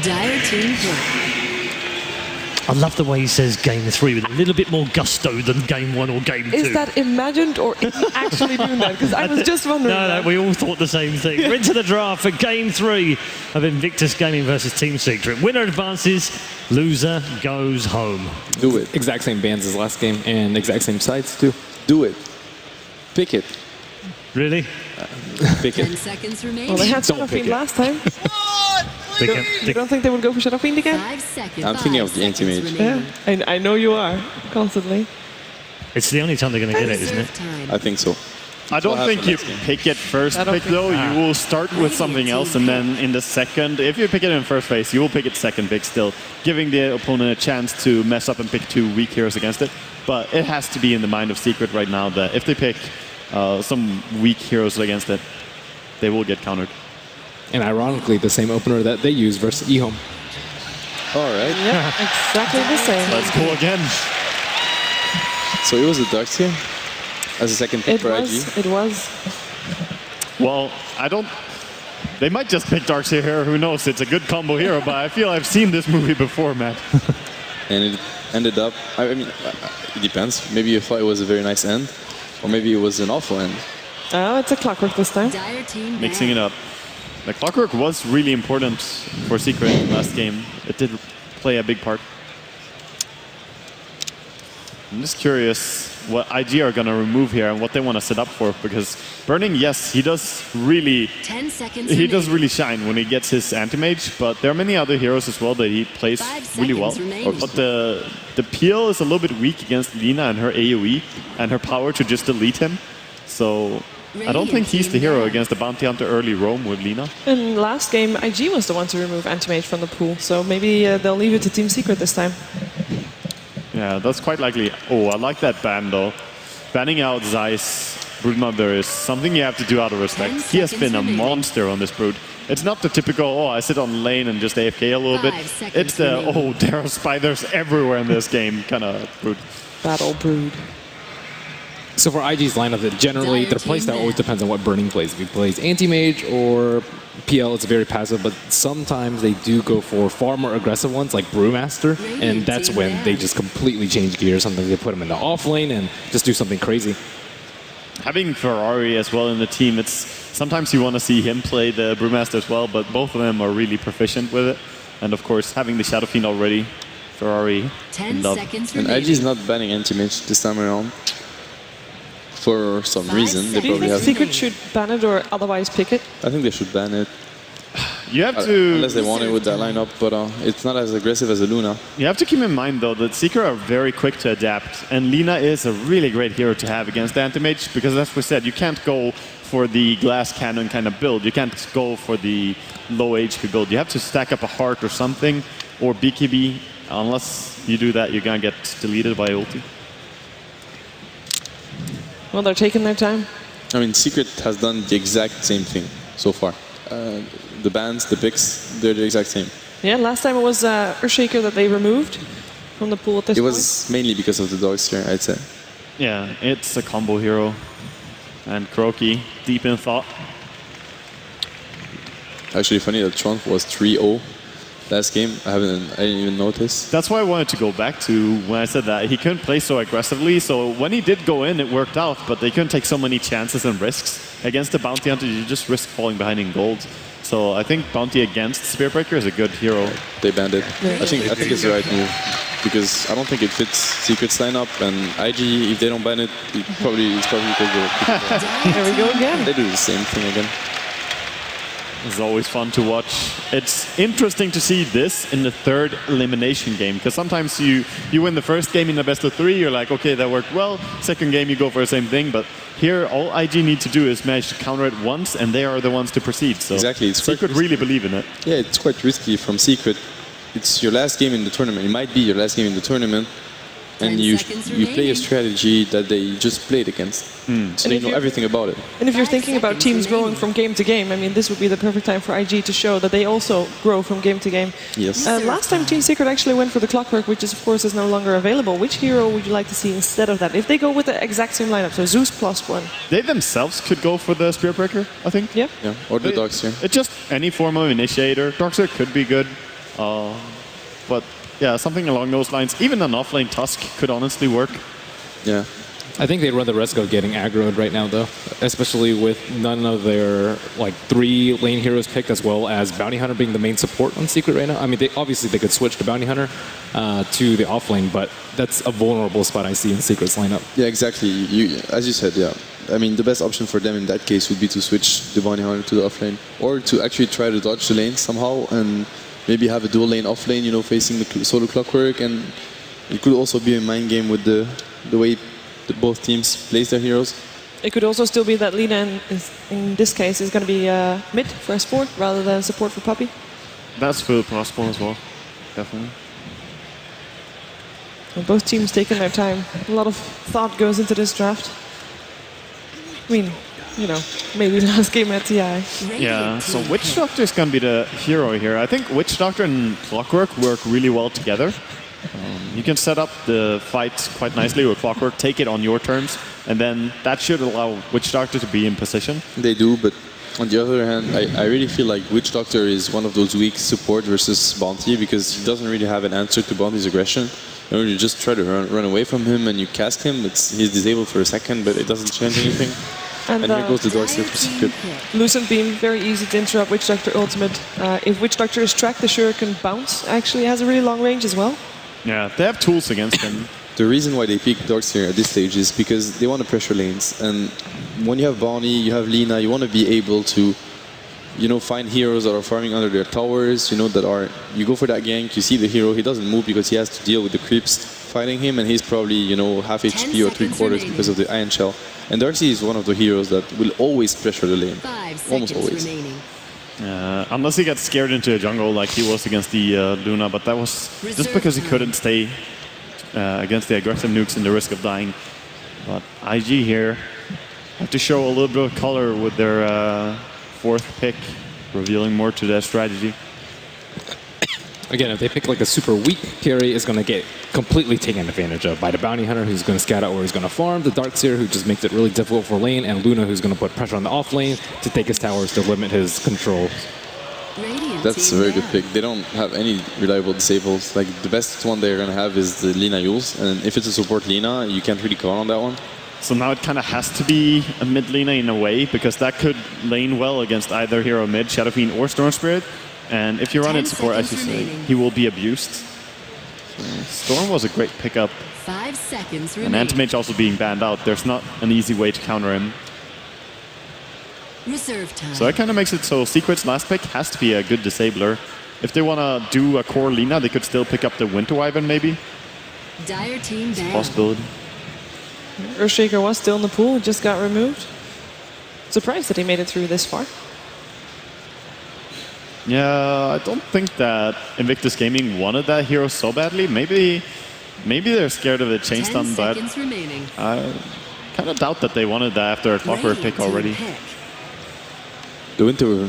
Dire team pick. I love the way he says game 3 with a little bit more gusto than game 1 or game 2. Is that imagined or is he actually doing that? Because I was just wondering. No, we all thought the same thing. We're into the draft for game 3 of Invictus Gaming versus Team Secret. Winner advances, loser goes home. Do it. Exact same bands as last game and exact same sides too. Do it. Pick it. Really? Pick 10 it. seconds remaining. Well, they had Don't pick Shadowfiend it. last time. You don't think they would go for Shadowfiend again? 5 seconds. I'm thinking of the anti-mage. Yeah, I know you are, constantly. It's the only time they're going to get it, isn't it? I think so. I don't What think you happened next pick it first I don't pick think- though. You will start with something else, and then in the second, if you pick it in first phase, you will pick it second pick still, giving the opponent a chance to mess up and pick 2 weak heroes against it. But it has to be in the mind of Secret right now that if they pick some weak heroes against it, they will get countered. And ironically, the same opener that they use versus eHome. All right. Yeah, exactly the same. Let's go again. So it was a Darks here as a second pick It for was. IG. It was. Well, I don't. They might just pick Darkseer here. Who knows? It's a good combo hero, but I feel I've seen this movie before, Matt. And it ended up, I mean, it depends. Maybe you thought it was a very nice end, or maybe it was an awful end. Oh, it's a clockwork this time. Dire team Mixing it up. The clockwork was really important for Secret last game. It did play a big part. I'm just curious what IG are going to remove here and what they want to set up for, because Burning, yes, he does really 10 seconds. he does really shine when he gets his anti-mage, but there are many other heroes as well that he plays 5 really well. seconds remaining. But the peel is a little bit weak against Lina and her AoE and her power to just delete him. So I don't think he's the hero against the Bounty Hunter early roam with Lina. And last game, IG was the one to remove Anti-Mage from the pool, so maybe they'll leave it to Team Secret this time. Yeah, that's quite likely. Oh, I like that ban though. Banning out Zeiss Broodmother is something you have to do out of respect. 10 He has been a seconds remaining. monster on this Brood. It's not the typical, oh, I sit on lane and just AFK a little bit. 5 seconds It's the, remaining. oh, there are spiders everywhere in this game kind of Brood. Battle Brood. So for IG's lineup, generally Dire their playstyle team always now. depends on what Burning plays. If he plays anti-mage or PL, it's very passive, but sometimes they do go for far more aggressive ones like Brewmaster, and that's when they just completely change gears. Sometimes they put him in the off lane and just do something crazy. Having Ferrari as well in the team, it's sometimes you want to see him play the Brewmaster as well, but both of them are really proficient with it. And of course, having the Shadow Fiend already, Ferrari 10 and Dove. seconds And remaining. IG is not banning anti-mage this time around. For some 5 reason, they Do you probably think have. Secret should ban it or otherwise pick it? I think they should ban it. You have to Unless they want it with that lineup, but it's not as aggressive as a Luna. You have to keep in mind, though, that Seeker are very quick to adapt, and Lina is a really great hero to have against Anti-Mage, because as we said, you can't go for the glass cannon kind of build. You can't go for the low HP build. You have to stack up a heart or something, or BKB. Unless you do that, you're going to get deleted by ulti. Well, they're taking their time. I mean, Secret has done the exact same thing so far. The bans, the picks, they're the exact same. Yeah, last time it was Earthshaker that they removed from the pool at this It point. was mainly because of the dogs here, I'd say. Yeah, it's a combo hero. And Kroki, deep in thought. Actually, funny that Trump was 3-0 last game. I didn't even notice. That's why I wanted to go back to when I said that he couldn't play so aggressively. So when he did go in, it worked out, but they couldn't take so many chances and risks. Against the Bounty Hunter, you just risk falling behind in gold. So I think Bounty against Spearbreaker is a good hero. They banned it. I think it's the right move because I don't think it fits Secret's lineup. And IG, if they don't ban it, it's probably because There we go again. they do the same thing again. It's always fun to watch. It's interesting to see this in the third elimination game, because sometimes you win the first game in the best of 3, you're like, okay, that worked well. Second game, you go for the same thing, but here all IG need to do is manage to counter it once, and they are the ones to proceed. So Exactly, it's Secret quite really believe in it. Yeah, it's quite risky from Secret. It's your last game in the tournament. It might be your last game in the tournament. and you play a strategy that they just played against. So they know everything about it. And if you're thinking about teams growing from game to game, I mean, this would be the perfect time for IG to show that they also grow from game to game. Yes. Last time Team Secret actually went for the Clockwork, which is, of course, is no longer available. Which hero would you like to see instead of that? If they go with the exact same lineup, so Zeus +1. They themselves could go for the Spirit Breaker, I think. Yeah. Yeah, or the Darkseer. It's just any form of initiator. Darkseer could be good. But yeah, something along those lines. Even an offlane Tusk could honestly work. Yeah. I think they run the risk of getting aggroed right now, though, especially with none of their 3 lane heroes picked, as well as Bounty Hunter being the main support on Secret right now. I mean, obviously they could switch to Bounty Hunter to the offlane, but that's a vulnerable spot I see in Secret's lineup. Yeah, exactly. As you said, yeah. I mean, the best option for them in that case would be to switch the Bounty Hunter to the offlane, or to actually try to dodge the lane somehow and maybe have a dual lane offlane, you know, facing the solo Clockwork, and it could also be a mind game with the way both teams place their heroes. It could also still be that Lina, in this case, is going to be mid for S4 rather than support for Puppey. That's fully possible as well, definitely. And both teams taking their time. A lot of thought goes into this draft. I mean, you know, maybe last game at TI. Yeah, so Witch Doctor is going to be the hero here. I think Witch Doctor and Clockwork work really well together. You can set up the fight quite nicely with Clockwork, take it on your terms, and then that should allow Witch Doctor to be in position. They do, but on the other hand, I really feel like Witch Doctor is one of those weak support versus Bounty, because he doesn't really have an answer to Bounty's aggression. You know, you just try to run away from him and you cast him. He's disabled for a second, but it doesn't change anything. And here goes the Darkseer for Secret. Lucent Beam, very easy to interrupt Witch Doctor ultimate. If Witch Doctor is tracked, the Shuriken Bounce actually has a really long range as well. Yeah, they have tools against him. The reason why they pick Darkseer at this stage is because they want to pressure lanes. And when you have Bonnie, you have Lina, you want to be able to, you know, find heroes that are farming under their towers, you know, you go for that gank, you see the hero, he doesn't move because he has to deal with the creeps fighting him, and he's probably, you know, half HP or 3/4 because of the Iron Shell. And Darkseer is one of the heroes that will always pressure the lane. Almost always. Unless he gets scared into a jungle like he was against the Luna, but that was just because he couldn't stay against the aggressive nukes and the risk of dying. But IG here have to show a little bit of color with their 4th pick, revealing more to their strategy. Again, if they pick like a super weak carry, it's going to get completely taken advantage of by the Bounty Hunter, who's going to scout out where he's going to farm, the Darkseer, who just makes it really difficult for lane, and Luna, who's going to put pressure on the off lane to take his towers to limit his control. That's a very good pick. They don't have any reliable disables. Like, the best one they're going to have is the Lina Yules, and if it's a support Lina, you can't really count on that one. So now it kind of has to be a mid Lina in a way, because that could lane well against either hero mid, Shadow Fiend or Storm Spirit. And if you run in support, as you say, he will be abused. So Storm was a great pickup. 5 seconds and Anti-Mage also being banned out, there's not an easy way to counter him. Reserve time. So that kind of makes it so Secret's last pick has to be a good disabler. If they want to do a core Lina, they could still pick up the Winter Wyvern maybe. Dire team It's a down. possibility. Earthshaker was still in the pool, just got removed. Surprised that he made it through this far. Yeah, I don't think that Invictus Gaming wanted that hero so badly. Maybe they're scared of a chain 10 stun, but seconds remaining. I kind of doubt that they wanted that after a Clockwork Ready pick to already. pick. The Winter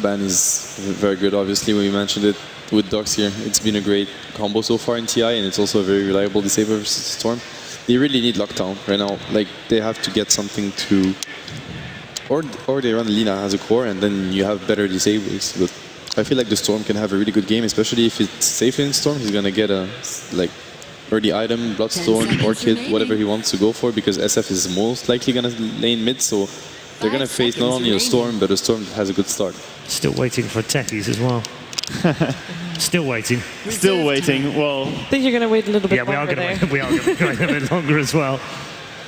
ban is very good, obviously, when you mentioned it with Darkseer. It's been a great combo so far in TI, and it's also a very reliable disabler versus Storm. They really need Lockdown right now. Like, they have to get something to... Or they run Lina as a core, and then you have better disablers. But I feel like the Storm can have a really good game, especially if it's safe in Storm. He's gonna get a early item, Bloodstone, Orchid, whatever he wants to go for, because SF is most likely gonna lane mid, so they're gonna face not only a Storm, but a Storm that has a good start. Still waiting for techies as well. Still waiting. Still waiting. Well, I think you're going to wait a little bit Yeah, we are longer going there. to wait a bit longer as well.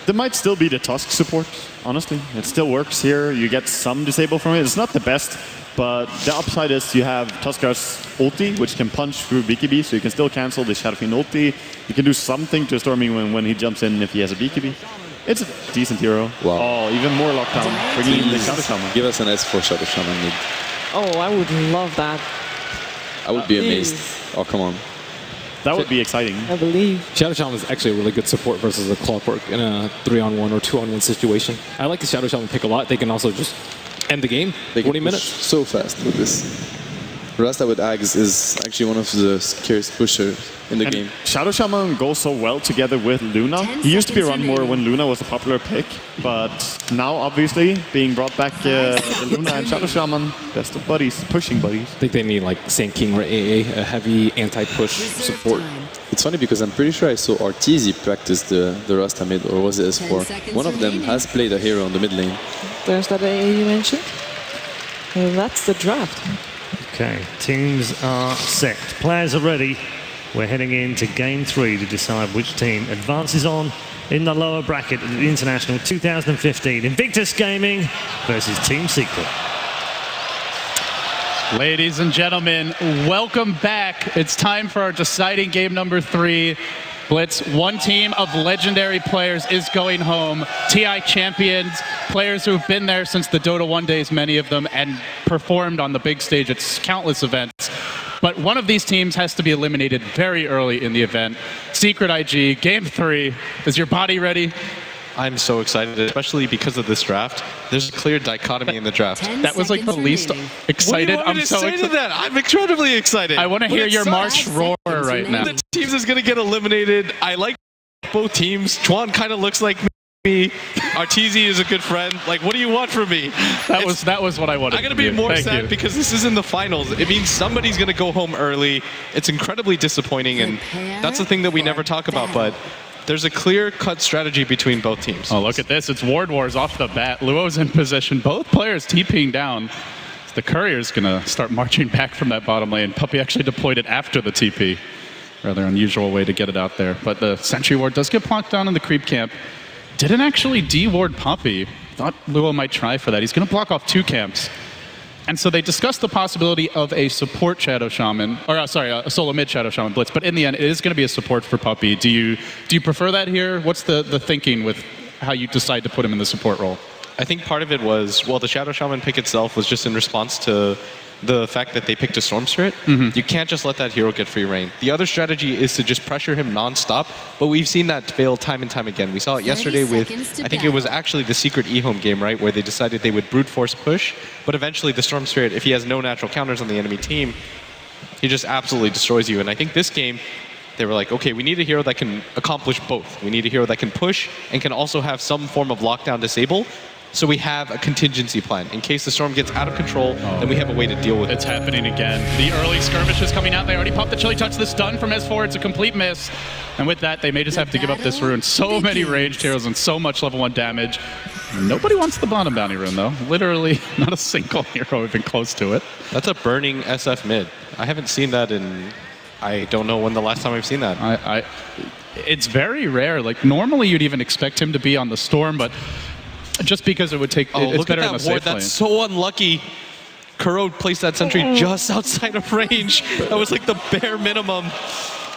there might still be the Tusk support, honestly. It still works here. You get some disable from it. It's not the best, but the upside is you have Tuskar's ulti, which can punch through BKB, so you can still cancel the Shadow Fiend ulti. You can do something to Stormy when he jumps in if he has a BKB. It's a decent hero. Wow. Oh, even more lockdown. Bringing in the Shadow Shaman. Give us an S for Shadow Shaman mid. Oh, I would love that. I would be amazed. Please. Oh, come on. That would be exciting. I believe. Shadow Shaman is actually a really good support versus a Clockwork in a 3-on-1 or 2-on-1 situation. I like the Shadow Shaman pick a lot. They can also just end the game, They 20 can minutes. push so fast with this. Rasta with Ags is actually one of the scariest pushers in the game. Shadow Shaman goes so well together with Luna. He used to be run more when Luna was a popular pick, but now obviously being brought back Luna and Shadow Shaman, best of buddies, pushing buddies. I think they need like Sand King or AA, a heavy anti-push support. It's funny because I'm pretty sure I saw Arteezy practice the Rasta mid, or was it S4? One of them has played a hero on the mid lane. There's that AA you mentioned. And that's the draft. Okay, teams are set. Players are ready. We're heading into game 3 to decide which team advances on in the lower bracket of the International 2015. Invictus Gaming versus Team Secret. Ladies and gentlemen, welcome back. It's time for our deciding game number 3. Blitz, one team of legendary players is going home. TI champions, players who have been there since the Dota 1 days, many of them, and performed on the big stage at countless events. But one of these teams has to be eliminated very early in the event. Secret IG, game 3. Is your body ready? I'm so excited, especially because of this draft. There's a clear dichotomy in the draft. That was like the least excited. What do you want me to say to that? I'm incredibly excited. I want to hear your March roar right now. The teams is going to get eliminated. I like both teams. Chuan kind of looks like me. Arteezy is a good friend. Like, what do you want from me? That was what I wanted. I'm going to be more sad because this is in the finals. It means somebody's going to go home early. It's incredibly disappointing, and that's the thing that we never talk about, but there's a clear-cut strategy between both teams. Oh, look at this. It's Ward Wars off the bat. Luo's in position. Both players TPing down. The Courier's going to start marching back from that bottom lane. Puppy actually deployed it after the TP. Rather unusual way to get it out there. But the Sentry Ward does get plonked down in the creep camp. Didn't actually de-ward Puppy. Thought Luo might try for that. He's going to block off 2 camps. And so they discussed the possibility of a support Shadow Shaman, or a solo mid Shadow Shaman Blitz, but in the end, it is going to be a support for Puppy. Do you prefer that here? What's the thinking with how you decide to put him in the support role? I think part of it was, well, the Shadow Shaman pick itself was just in response to the fact that they picked a Storm Spirit. You can't just let that hero get free reign. The other strategy is to just pressure him non-stop, but we've seen that fail time and time again. We saw it yesterday with, I think it was actually the Secret eHome game, right, where they decided they would brute force push, but eventually the Storm Spirit, if he has no natural counters on the enemy team, he just absolutely destroys you. And I think this game, they were like, okay, we need a hero that can accomplish both. We need a hero that can push and can also have some form of lockdown disable. So we have a contingency plan. In case the storm gets out of control, then we have a way to deal with it. It's happening again. The early skirmish is coming out. They already popped the Chilly Touch. The stun from S4. It's a complete miss. And with that, they may just have to give up this rune. So many ranged heroes and so much level 1 damage. Nobody wants the bottom bounty rune, though. Literally, not a single hero even close to it. That's a burning SF mid. I haven't seen that in... I don't know when the last time I've seen that. It's very rare. Like, normally you'd even expect him to be on the storm, but... just because it would take, it's better in the safe lane. That's so unlucky. Kuro placed that sentry just outside of range. That was like the bare minimum.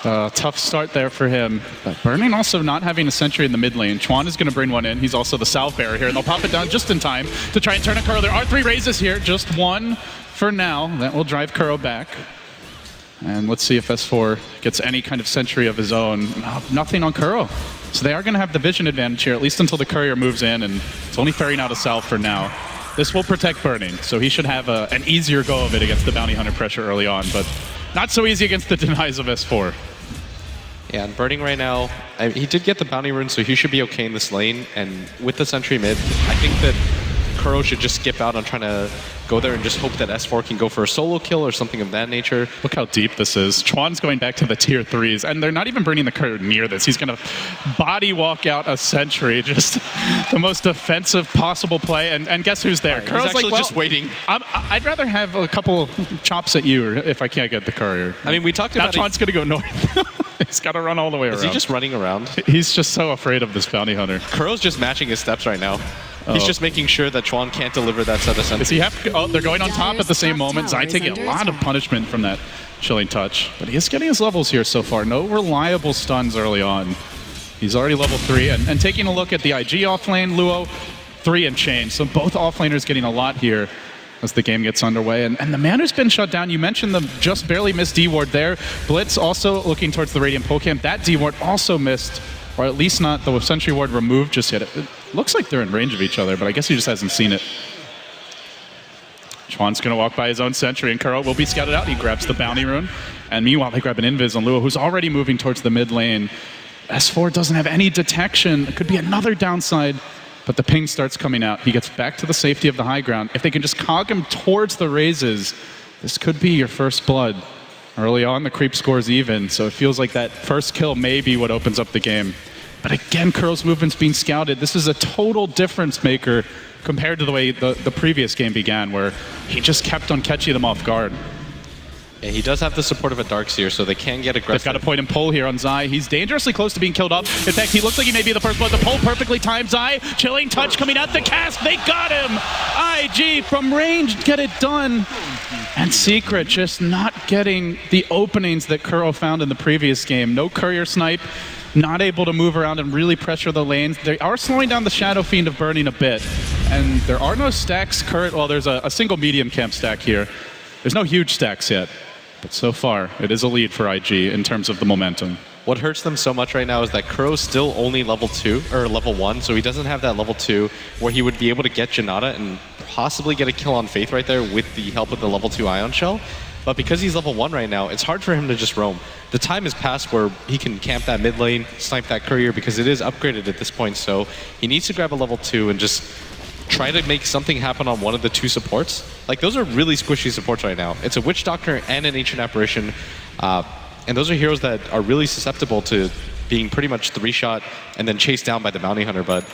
Tough start there for him. But Burning also not having a sentry in the mid lane. Chuan is going to bring one in. He's also the salve bearer here, and they'll pop it down just in time to try and turn a Kuro. There are 3 raises here, just 1 for now. That will drive Kuro back. And let's see if S4 gets any kind of sentry of his own. No, nothing on Kuro. So they are going to have the vision advantage here, at least until the Courier moves in, and it's only ferrying out a salve for now. This will protect Burning, so he should have an easier go of it against the Bounty Hunter pressure early on, but not so easy against the denies of S4. Yeah, and Burning right now, he did get the Bounty Rune, so he should be okay in this lane, and with the sentry mid, I think that Kuro should just skip out on trying to go there and just hope that S4 can go for a solo kill or something of that nature. Look how deep this is. Chuan's going back to the tier 3s, and they're not even bringing the Courier near this. He's going to body walk out a sentry. Just the most offensive possible play, and guess who's there? He's actually just waiting. I'd rather have a couple chops at you if I can't get the Courier. I mean, we talked about... Now Chuan's going to go north. He's got to run all the way around. Is he just running around? He's just so afraid of this Bounty Hunter. Kuro's just matching his steps right now. He's just making sure that Chuan can't deliver that set of sentries. Does he have? Oh, they're going on top at the same moment. Zai taking a lot of punishment from that Chilling Touch. But he is getting his levels here so far. No reliable stuns early on. He's already level 3. And taking a look at the IG offlane, Luo, 3 and change. So both offlaners getting a lot here. as the game gets underway. And the Manor's been shut down. You mentioned the just barely missed D-ward there. Blitz also looking towards the Radiant Pole Camp. That D-ward also missed, or at least not the Sentry Ward removed just yet. It looks like they're in range of each other, but I guess he just hasn't seen it. Chuan's going to walk by his own Sentry, and Kuro will be scouted out. He grabs the Bounty Rune. And meanwhile, they grab an Invis on Luo, who's already moving towards the mid lane. S4 doesn't have any detection. It could be another downside, but the ping starts coming out. He gets back to the safety of the high ground. If they can just cog him towards the raises, this could be your first blood. Early on, the creep scores even, so it feels like that first kill may be what opens up the game. But again, Kuro's movement's being scouted. This is a total difference maker compared to the way the previous game began, where he just kept on catching them off guard. Yeah, he does have the support of a Darkseer, so they can get aggressive. They've got a point and pull here on Zai. He's dangerously close to being killed off. In fact, he looks like he may be the first blood. The pull perfectly timed. Zai, chilling touch coming out the cast. They got him! IG from range, get it done. And Secret just not getting the openings that Kuro found in the previous game. No courier snipe, not able to move around and really pressure the lanes. They are slowing down the Shadow Fiend of Burning a bit. And there are no stacks current. Well, there's a single medium camp stack here. There's no huge stacks yet. But so far, it is a lead for IG in terms of the momentum. What hurts them so much right now is that Kuro's still only level 2, or level 1, so he doesn't have that level 2 where he would be able to get Janata and possibly get a kill on Faith right there with the help of the level 2 Ion Shell. But because he's level 1 right now, it's hard for him to just roam. The time has passed where he can camp that mid lane, snipe that courier, because it is upgraded at this point, so he needs to grab a level 2 and just try to make something happen on one of the 2 supports. Like, those are really squishy supports right now. It's a Witch Doctor and an Ancient Apparition, and those are heroes that are really susceptible to being pretty much 3-shot and then chased down by the Bounty Hunter. But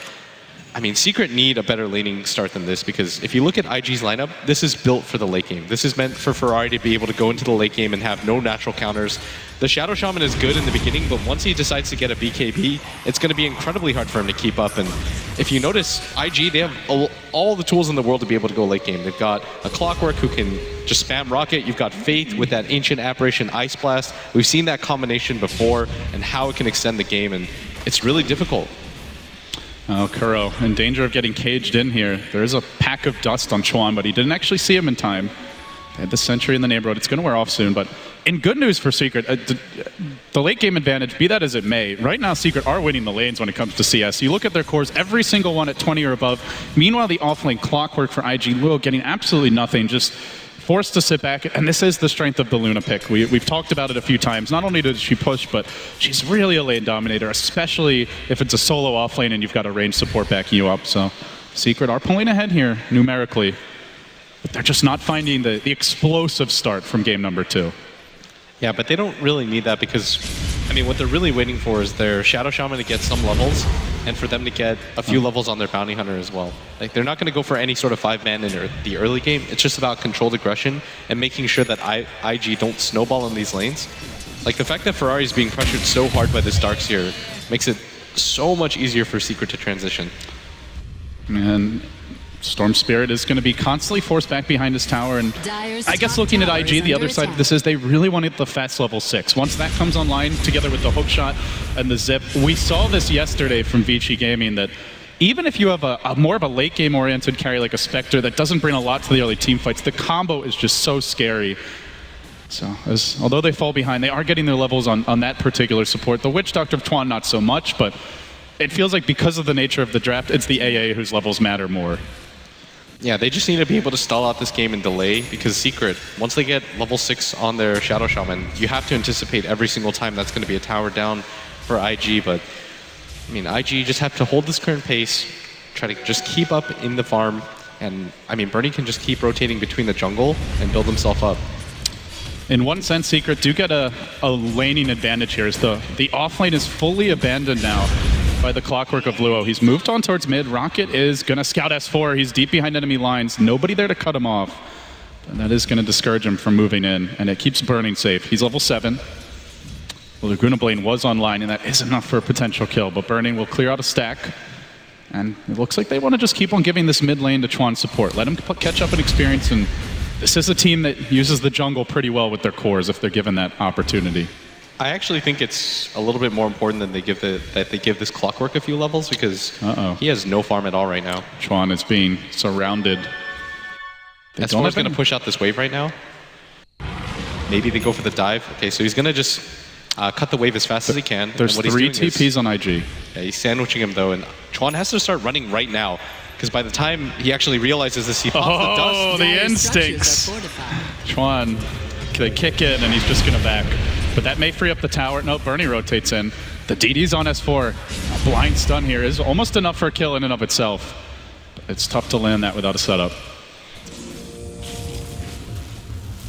I mean, Secret need a better laning start than this, because if you look at IG's lineup, this is built for the late game. This is meant for Ferrari to be able to go into the late game and have no natural counters. The Shadow Shaman is good in the beginning, but once he decides to get a BKB, it's going to be incredibly hard for him to keep up. And if you notice, IG, they have all the tools in the world to be able to go late game. They've got a Clockwork who can just spam Rocket. You've got Faith with that Ancient Apparition Ice Blast. We've seen that combination before and how it can extend the game, and it's really difficult. Oh, Kuro in danger of getting caged in here. There is a pack of dust on Chuan, but he didn't actually see him in time. They had the Sentry in the neighborhood. It's going to wear off soon, but in good news for Secret, the late game advantage, be that as it may, right now Secret are winning the lanes when it comes to CS. You look at their cores, every single one at 20 or above. Meanwhile, the off-lane Clockwork for IG, Luo getting absolutely nothing, just forced to sit back, and this is the strength of the Luna pick. We've talked about it a few times. Not only does she push, but she's really a lane dominator, especially if it's a solo off lane and you've got a range support backing you up. So Secret are pulling ahead here numerically, but they're just not finding the explosive start from game number 2. Yeah, but they don't really need that, because, I mean, what they're really waiting for is their Shadow Shaman to get some levels, and for them to get a few levels on their Bounty Hunter as well. Like, they're not going to go for any sort of 5-man in the early game. It's just about controlled aggression and making sure that IG don't snowball in these lanes. Like, the fact that Ferrari's being pressured so hard by this Darkseer makes it so much easier for Secret to transition. And Storm Spirit is going to be constantly forced back behind his tower, and I guess looking at IG, the other side of this is they really wanted the Fats level 6. Once that comes online, together with the hook shot and the zip, we saw this yesterday from Vici Gaming, that even if you have a more of a late game oriented carry like a Spectre that doesn't bring a lot to the early team fights, the combo is just so scary. So, although they fall behind, they are getting their levels on that particular support. The Witch Doctor of Tuan, not so much, but it feels like because of the nature of the draft, it's the AA whose levels matter more. Yeah, they just need to be able to stall out this game and delay, because Secret, once they get level 6 on their Shadow Shaman, you have to anticipate every single time that's going to be a tower down for IG. But, I mean, IG just have to hold this current pace, try to just keep up in the farm, and, I mean, Bernie can just keep rotating between the jungle and build himself up. In one sense, Secret do get a laning advantage here, as the off lane is fully abandoned now by the Clockwork of Luo. He's moved on towards mid. Rocket is going to scout S4. He's deep behind enemy lines. Nobody there to cut him off. And that is going to discourage him from moving in, and it keeps Burning safe. He's level 7. Well, Laguna Blade was online, and that is enough for a potential kill, but Burning will clear out a stack. And it looks like they want to just keep on giving this mid lane to Chuan support. Let him catch up in experience, and this is a team that uses the jungle pretty well with their cores if they're given that opportunity. I actually think it's a little bit more important than that they give this Clockwork a few levels, because he has no farm at all right now. Chuan is being surrounded. S4 is going to push out this wave right now. Maybe they go for the dive. Okay, so he's going to just cut the wave as fast as he can. There's 3 TPs on IG. Yeah, he's sandwiching him though, and Chuan has to start running right now. Because by the time he actually realizes this, he pops the dust. Oh, the instincts. Chuan, they kick in, and he's just going to back. But that may free up the tower. No, Bernie rotates in. The DD's on S4. A blind stun here is almost enough for a kill in and of itself. But it's tough to land that without a setup.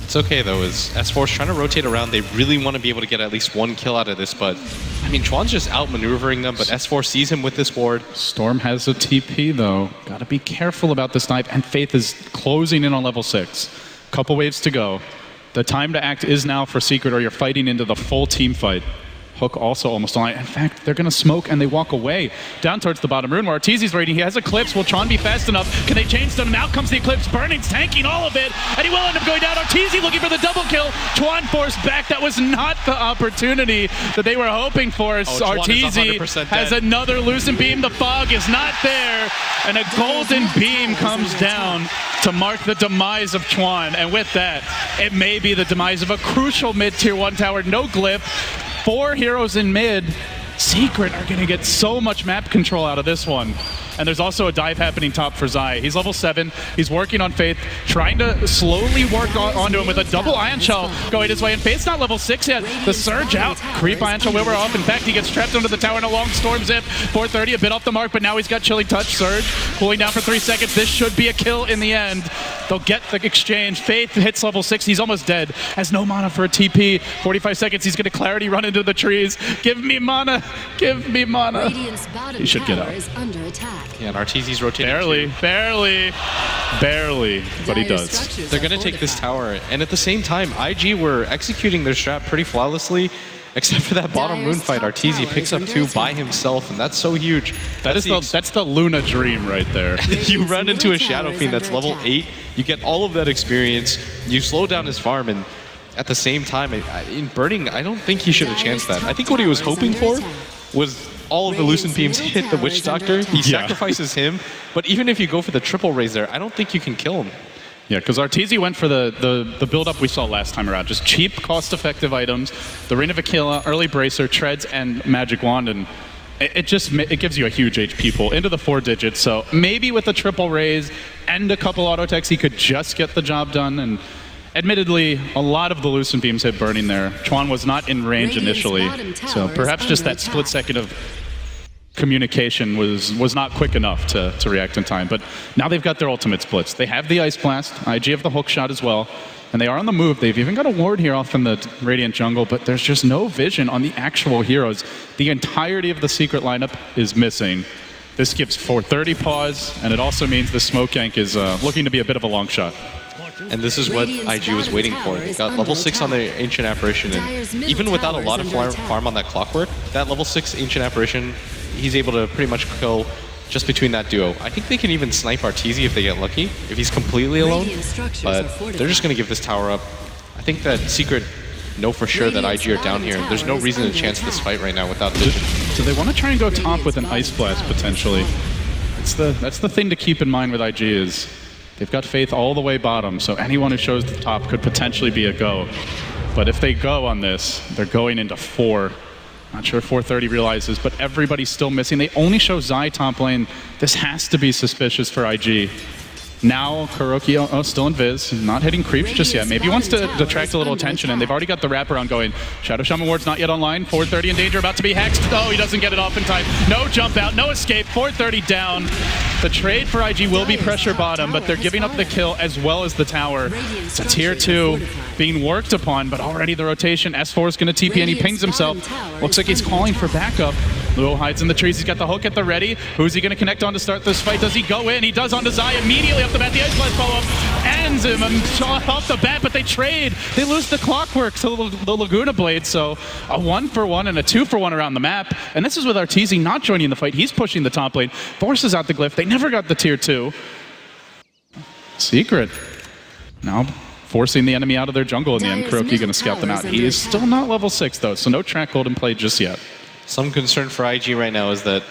It's okay though, as S4's trying to rotate around. They really want to be able to get at least 1 kill out of this, but I mean, Chuan's just outmaneuvering them, but S4 sees him with this ward. Storm has a TP though. Gotta be careful about this knife, and Faith is closing in on level 6. Couple waves to go. The time to act is now for Secret, or you're fighting into the full team fight. Hook also almost online. In fact, they're going to smoke and they walk away down towards the bottom rune where Arteezy's raiding. He has Eclipse. Will Tron be fast enough? Can they change stun him? Out comes the Eclipse. Burning's tanking all of it, and he will end up going down. Arteezy looking for the double kill. Chuan forced back. That was not the opportunity that they were hoping for. Arteezy has another Lucent Beam. The fog is not there, and a golden beam comes down to mark the demise of Chuan. And with that, it may be the demise of a crucial mid-tier 1 tower. No glyph. 4 heroes in mid. Secret are going to get so much map control out of this one. And there's also a dive happening top for Zai. He's level 7. He's working on Faith, trying to slowly work onto him with a double Ion Shell going his way. And Faith's not level 6 yet. The surge out. Creep Ion Shell will wear off. In fact, he gets trapped under the tower in a long storm zip. 430, a bit off the mark, but now he's got Chilling Touch. Surge cooling down for 3 seconds. This should be a kill in the end. They'll get the exchange. Faith hits level 6. He's almost dead. Has no mana for a TP. 45 seconds. He's going to Clarity run into the trees. Give me mana. Give me mana. He should get out. Yeah, and Arteezy's rotating. Barely, but he does. They're going to take this tower, and at the same time, IG were executing their strat pretty flawlessly, except for that bottom rune fight. Arteezy picks up 2 by himself, and that's so huge. That's the Luna dream right there. You run into a Shadow Fiend that's level 8, you get all of that experience, you slow down his farm, and at the same time, in Burning, I don't think he should have chanced that. I think what he was hoping for was all of the Lucent Beams hit the Witch Doctor. He sacrifices him, but even if you go for the triple raise there, I don't think you can kill him. Yeah, because Arteezy went for the build-up we saw last time around. Just cheap, cost-effective items. The Ring of Aquila, early Bracer, Treads, and Magic Wand, and it gives you a huge HP pool into the 4 digits. So maybe with a triple raise and a couple auto techs, he could just get the job done. And admittedly, a lot of the Lucent Beams hit Burning there. Chuan was not in range initially, so perhaps just that split second of communication was not quick enough to react in time. But now they've got their ultimate splits. They have the Ice Blast, IG have the hook shot as well, and they are on the move. They've even got a ward here off in the Radiant jungle, but there's just no vision on the actual heroes. The entirety of the Secret lineup is missing. This gives 430 pause, and it also means the smoke yank is looking to be a bit of a long shot. And this is what IG was waiting for. They got level 6 on the Ancient Apparition, and even without a lot of farm on that Clockwork, that level 6 Ancient Apparition, he's able to pretty much kill just between that duo. I think they can even snipe Arteezy if they get lucky, if he's completely alone, but they're just going to give this tower up. I think that Secret know for sure that IG are down here. There's no reason to chance this fight right now without vision. So they want to try and go top with an Ice Blast, potentially. That's the thing to keep in mind with IG is they've got Faith all the way bottom, so anyone who shows the top could potentially be a go. But if they go on this, they're going into 4. Not sure if 430 realizes, but everybody's still missing. They only show Zai top lane. This has to be suspicious for IG. Now Kuroki, still in Viz, not hitting creeps just yet. Maybe he wants to detract a little attention, and they've already got the wraparound going. Shadow Shaman Ward's not yet online. 430 in danger, about to be hexed. Oh, he doesn't get it off in time. No jump out, no escape. 430 down. The trade for IG will be pressure bottom, but they're giving up the kill as well as the tower. It's a tier 2 being worked upon, but already the rotation. S4 is going to TP, and he pings himself. Looks like he's calling for backup. Luo hides in the trees. He's got the hook at the ready. Who's he going to connect on to start this fight? Does he go in? He does onto Zai immediately off the bat. The Ice Blast follow-up ends him off the bat, but they trade. They lose the Clockwork to the Laguna Blade, so a 1-for-1 and a 2-for-1 around the map. And this is with Arteezy not joining the fight. He's pushing the top lane, forces out the glyph. They never got the tier 2. Secret now forcing the enemy out of their jungle in the end. Kuroki going to scout them out. He is still not level 6 though, so no track golden play just yet. Some concern for IG right now is that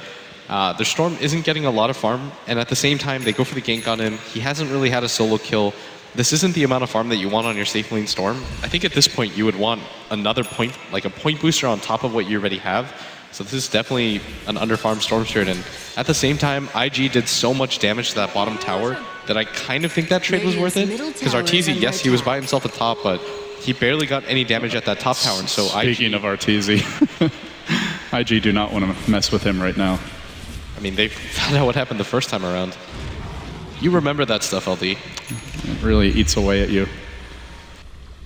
their Storm isn't getting a lot of farm, and at the same time, they go for the gank on him. He hasn't really had a solo kill. this isn't the amount of farm that you want on your safe lane Storm. I think at this point you would want another point, like a point booster on top of what you already have. So this is definitely an underfarmed Storm Spirit, and at the same time, IG did so much damage to that bottom tower that I kind of think that trade was worth it. Because Arteezy, yes, he was by himself at top, but he barely got any damage at that top tower, and so Speaking of Arteezy, IG do not want to mess with him right now. I mean, they found out what happened the first time around. You remember that stuff, LD. It really eats away at you.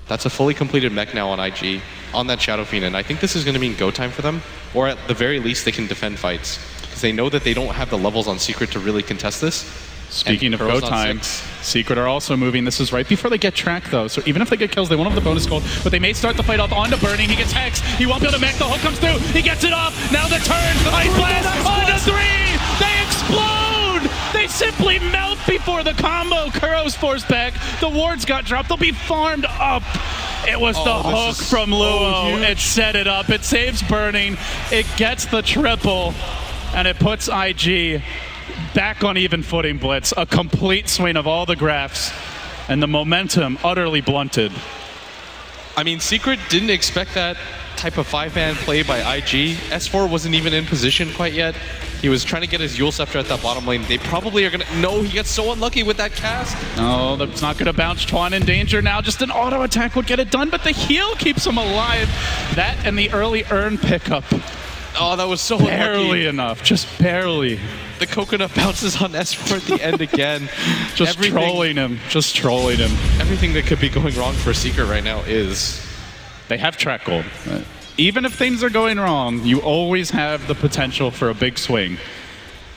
That's a fully completed mech now on IG, on that Shadow Fiend, and I think this is going to mean go time for them, or at the very least they can defend fights. Because they know that they don't have the levels on Secret to really contest this. Speaking of go time, Secret are also moving. This is right before they get track though, so even if they get kills, they won't have the bonus gold, but they may start the fight off onto Burning. He gets Hex, he won't be able to mech, the hook comes through, he gets it off, now the turn, Ice Blast, onto 3, they explode! They simply melt before the combo. Kuro's forced back, the wards got dropped, they'll be farmed up. It was the hook from Luo, it set it up, it saves Burning, it gets the triple, and it puts IG back on even footing, Blitz. A complete swing of all the graphs, and the momentum utterly blunted. I mean, Secret didn't expect that type of 5-man play by IG. S4 wasn't even in position quite yet. He was trying to get his Eul Scepter at that bottom lane. They probably are going to... No, he gets so unlucky with that cast. No, that's not going to bounce Chuan in danger now. Just an auto attack would get it done, but the heal keeps him alive. That and the early Urn pickup. Oh, that was so barely unlucky. Enough, just barely. The coconut bounces on S4 at the end again. Just trolling him, just trolling him. Everything that could be going wrong for Secret right now is... They have track gold. Even if things are going wrong, you always have the potential for a big swing.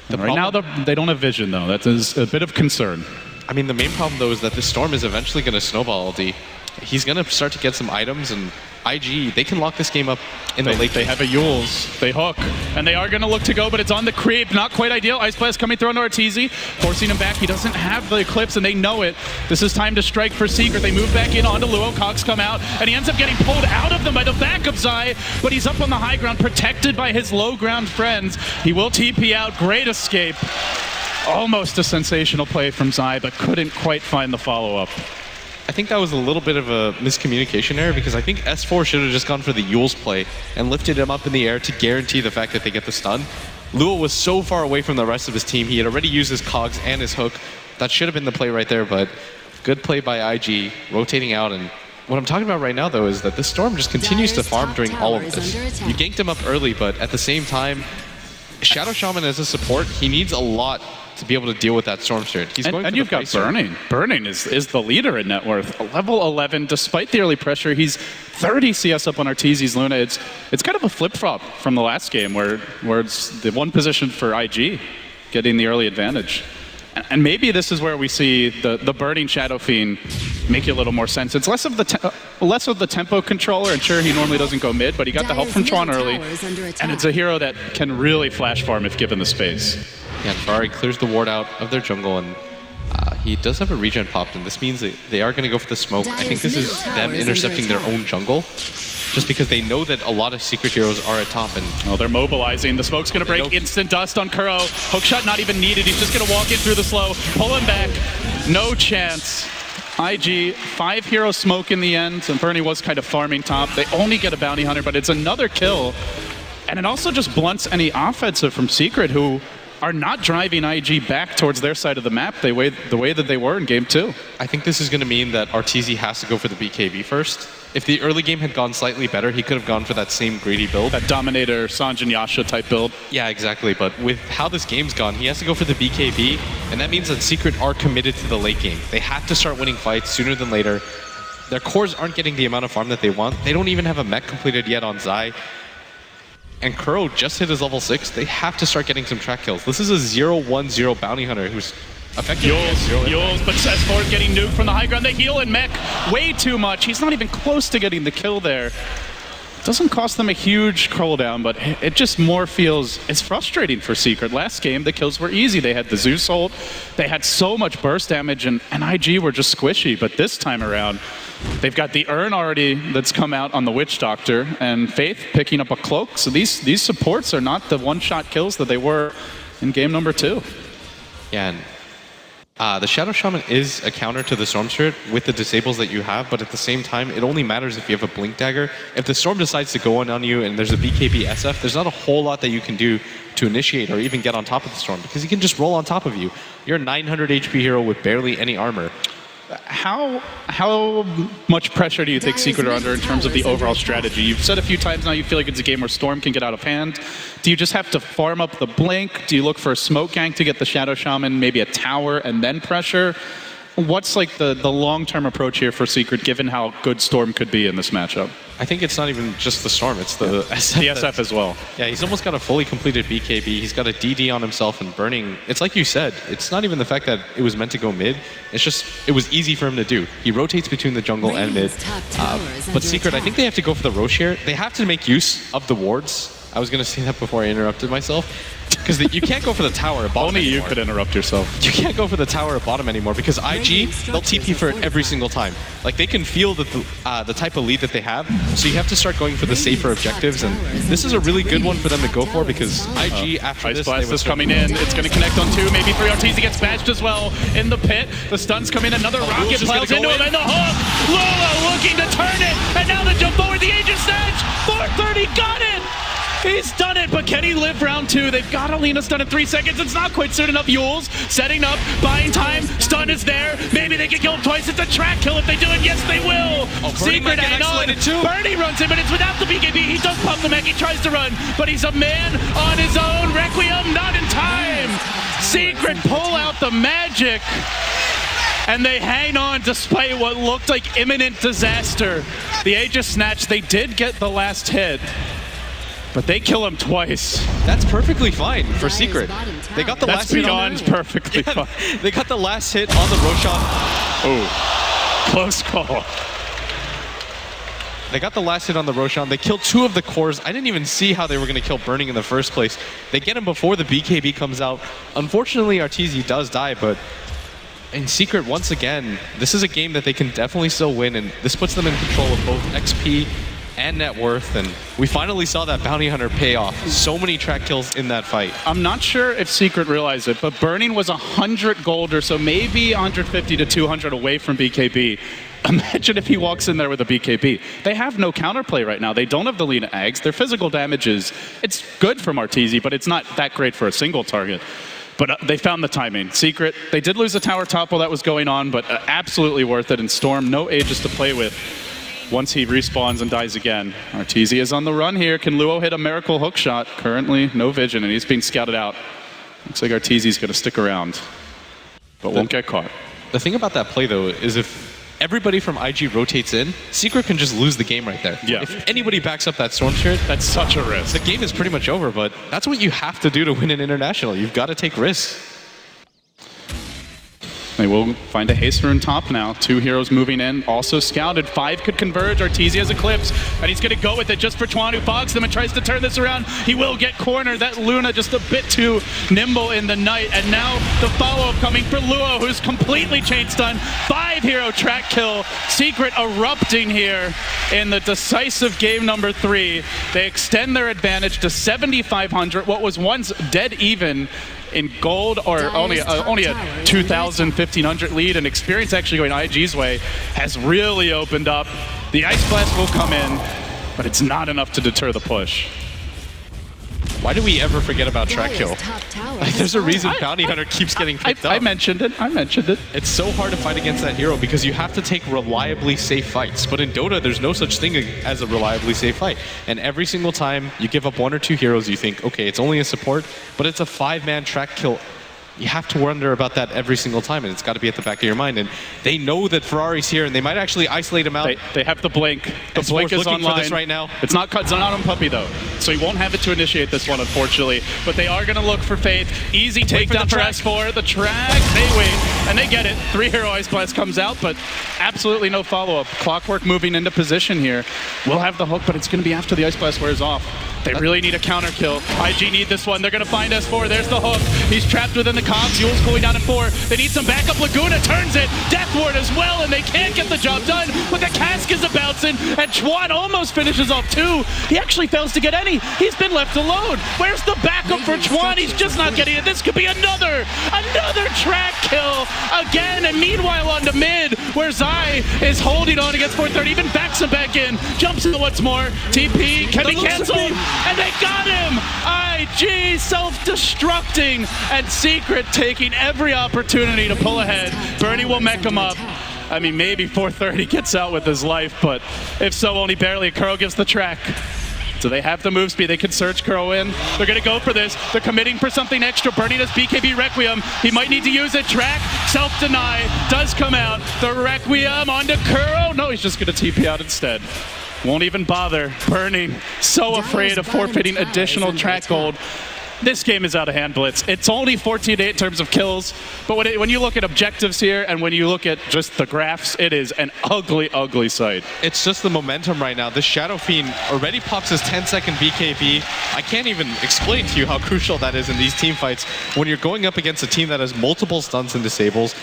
Right now, they don't have vision, though. That is a bit of concern. I mean, the main problem, though, is that this Storm is eventually going to snowball LD. He's going to start to get some items, and IG, they can lock this game up in the late game. They have a Euls. They hook. And they are going to look to go, but it's on the creep. Not quite ideal. Ice Blast coming through onto Arteezy, forcing him back. He doesn't have the Eclipse, and they know it. This is time to strike for Secret. They move back in onto Luo. Cogs come out, and he ends up getting pulled out of them by the back of Zai, but he's up on the high ground, protected by his low ground friends. He will TP out. Great escape. Almost a sensational play from Zai, but couldn't quite find the follow-up. I think that was a little bit of a miscommunication error, because I think S4 should have just gone for the Eul's play and lifted him up in the air to guarantee the fact that they get the stun. Luo was so far away from the rest of his team. He had already used his cogs and his hook. That should have been the play right there, but good play by IG, rotating out. And what I'm talking about right now, though, is that this Storm just continues to farm during all of this. You ganked him up early, but at the same time, Shadow Shaman as a support, he needs a lot to be able to deal with that Storm Spirit. He's going and you've got Burning. Burning is the leader in net worth. Level 11, despite the early pressure, he's 30 CS up on Arteezy's Luna. It's kind of a flip-flop from the last game where it's the one position for IG getting the early advantage. And maybe this is where we see the Burning Shadow Fiend make a little more sense. It's less of the tempo controller, and sure, he normally doesn't go mid, but he got the help from Chuan early, and it's a hero that can really flash farm if given the space. Yeah, Ferrari clears the ward out of their jungle, and he does have a regen popped, and this means that they are going to go for the smoke. I think this is them intercepting their own jungle, just because they know that a lot of Secret heroes are at top. And they're mobilizing. The smoke's going to break. Instant dust on Kuro. Hookshot not even needed. He's just going to walk in through the slow, pull him back. No chance. IG, 5 hero smoke in the end, and Bernie was kind of farming top. They only get a bounty hunter, but it's another kill. And it also just blunts any offensive from Secret, who are not driving IG back towards their side of the map the way that they were in game 2. I think this is going to mean that Arteezy has to go for the BKB first. If the early game had gone slightly better, he could have gone for that same greedy build. That Dominator, Sanjin Yasha type build. Yeah, exactly. But with how this game's gone, he has to go for the BKB, and that means that Secret are committed to the late game. They have to start winning fights sooner than later. Their cores aren't getting the amount of farm that they want. They don't even have a mech completed yet on Zai. And Kuro just hit his level 6. They have to start getting some track kills. This is a 0-1-0 bounty hunter who's effectively Yules, but S4 getting nuked from the high ground. They heal and mech way too much. He's not even close to getting the kill there. Doesn't cost them a huge cooldown, but it just more feels, it's frustrating for Secret. Last game, the kills were easy. They had the Zeus ult. They had so much burst damage, and IG were just squishy. But this time around, they've got the Urn already that's come out on the Witch Doctor, and Faith picking up a cloak. So these supports are not the one-shot kills that they were in game number 2. Yeah, and The Shadow Shaman is a counter to the Storm Spirit with the disables that you have, but at the same time, it only matters if you have a Blink Dagger. If the Storm decides to go in on you and there's a BKB SF, there's not a whole lot that you can do to initiate or even get on top of the Storm, because he can just roll on top of you. You're a 900 HP hero with barely any armor. How much pressure do you think Secret are under in terms of the overall strategy? You've said a few times now you feel like it's a game where Storm can get out of hand. Do you just have to farm up the Blink? Do you look for a smoke gank to get the Shadow Shaman, maybe a tower, and then pressure? What's like the long-term approach here for Secret, given how good Storm could be in this matchup? I think it's not even just the Storm, it's the SF. The SF as well. Yeah, he's almost got a fully completed BKB. He's got a DD on himself and burning. It's like you said, it's not even the fact that it was meant to go mid. It's just, it was easy for him to do. He rotates between the jungle and mid. But Secret, I think they have to go for the Roche here. They have to make use of the wards. I was going to say that before I interrupted myself. Because you can't go for the tower at bottom Only anymore. you could interrupt yourself. You can't go for the tower at bottom anymore because IG, they'll TP for it every single time. Like, they can feel the type of lead that they have, so you have to start going for the safer objectives, and this is a really good one for them to go for because IG, after Ice this... Blast is coming in. It's going to connect on 2, maybe 3 RTs. He gets bashed as well in the pit. The stuns come in. Another rocket plows into him, and the hook! Lula looking to turn it, and now the jump forward. The Aegis Snatch! 430 got it! He's done it, but can he live round 2? They've got Alina stun in 3 seconds. It's not quite soon enough. Yules setting up, buying time. Stun is there. Maybe they can kill him twice. It's a track kill if they do it. Yes, they will. Secret hang on. Bernie runs in, but it's without the BKB. He does pop the mech. He tries to run, but he's a man on his own. Requiem not in time. Secret pull out the magic. And they hang on despite what looked like imminent disaster. The Aegis Snatch, they did get the last hit. But they kill him twice. That's perfectly fine for Secret. They got the last hit on beyond perfectly fine. They got the last hit on the Roshan. Oh, close call. They got the last hit on the Roshan. They killed 2 of the cores. I didn't even see how they were going to kill Burning in the first place. They get him before the BKB comes out. Unfortunately, Arteezy does die, but in Secret, once again, this is a game that they can definitely still win, and this puts them in control of both XP and net worth, and we finally saw that Bounty Hunter pay off. So many track kills in that fight. I'm not sure if Secret realized it, but Burning was 100 gold or so, maybe 150 to 200 away from BKB. Imagine if he walks in there with a BKB. They have no counterplay right now. They don't have the Lina Ags. Their physical damage it's good from Arteezy, but it's not that great for a single target. But they found the timing. Secret, they did lose the tower top while that was going on, but absolutely worth it. And Storm, no Aegis to play with. Once he respawns and dies again. Arteezy is on the run here. Can Luo hit a miracle hook shot? Currently, no vision, and he's being scouted out. Looks like Arteezy's going to stick around, but won't get caught. The thing about that play, though, is if everybody from IG rotates in, Secret can just lose the game right there. Yeah. If anybody backs up that Storm Spirit, that's such a risk. The game is pretty much over, but that's what you have to do to win an international. You've got to take risks. They will find a haste rune top now. 2 heroes moving in, also scouted. 5 could converge. Arteezy has Eclipse, and he's going to go with it just for Chuan, who fogs them and tries to turn this around. He will get cornered. That Luna just a bit too nimble in the night. And now the follow-up coming for Luo, who's completely chain stunned. 5-hero track kill. Secret erupting here in the decisive game number 3. They extend their advantage to 7,500. What was once dead even in gold, or only a 2,000, 1,500 lead, and experience actually going IG's way has really opened up. The Ice Blast will come in, but it's not enough to deter the push. Why do we ever forget about track kill? Like, there's a reason Bounty Hunter keeps getting picked up. I mentioned it. It's so hard to fight against that hero because you have to take reliably safe fights. But in Dota, there's no such thing as a reliably safe fight. And every single time you give up 1 or 2 heroes, you think, okay, it's only a support, but it's a 5-man track kill. You have to wonder about that every single time, and it's got to be at the back of your mind. And they know that Ferrari's here, and they might actually isolate him out. They have the blink. The blink is online. For this right now. It's not on Puppy, though, so he won't have it to initiate this one, unfortunately. But they are going to look for Faith. Easy takedown for S4. The track, they wait, and they get it. 3-hero Ice Blast comes out, but absolutely no follow-up. Clockwork moving into position here. We'll have the hook, but it's going to be after the Ice Blast wears off. They really need a counter kill. IG need this one. They're going to find S4. There's the hook. He's trapped within the Cogs, Yule's going down in 4. They need some backup. Laguna turns it. Death Ward as well, and they can't get the job done. But the cask is a-bouncing, and Chuan almost finishes off 2. He actually fails to get any. He's been left alone. Where's the backup for Chuan? He's just not getting it. This could be another track kill again. And meanwhile on the mid, where Zai is holding on against 430, even backs him back in. Jumps in once more. TP can be canceled, and they got him. IG self-destructing, and Secret taking every opportunity to pull ahead. Bernie will mech him up. I mean, maybe 430 gets out with his life, but if so, only barely. Kuro gives the track. So they have the move speed. They can surge Kuro in. They're going to go for this. They're committing for something extra. Bernie does BKB Requiem. He might need to use it. Track, self-deny, does come out. The Requiem onto Kuro. No, he's just going to TP out instead. Won't even bother. Burning, so afraid of forfeiting additional track gold. This game is out of hand, Blitz. It's only 14-8 in terms of kills, but when you look at objectives here and when you look at just the graphs, it is an ugly, ugly sight. It's just the momentum right now. This Shadow Fiend already pops his 10-second BKB. I can't even explain to you how crucial that is in these team fights when you're going up against a team that has multiple stuns and disables.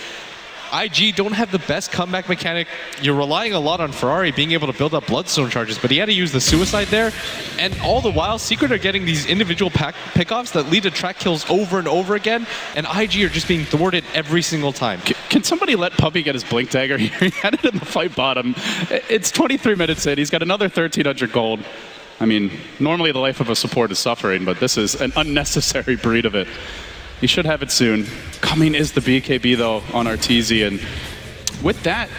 IG don't have the best comeback mechanic. You're relying a lot on Ferrari being able to build up Bloodstone charges, but he had to use the Suicide there. And all the while, Secret are getting these individual pickoffs that lead to track kills over and over again, and IG are just being thwarted every single time. Can somebody let Puppy get his Blink Dagger here? He had it in the fight bottom. It's 23 minutes in. He's got another 1,300 gold. I mean, normally the life of a support is suffering, but this is an unnecessary breed of it. He should have it soon. Coming is the BKB, though, on Arteezy. And with that,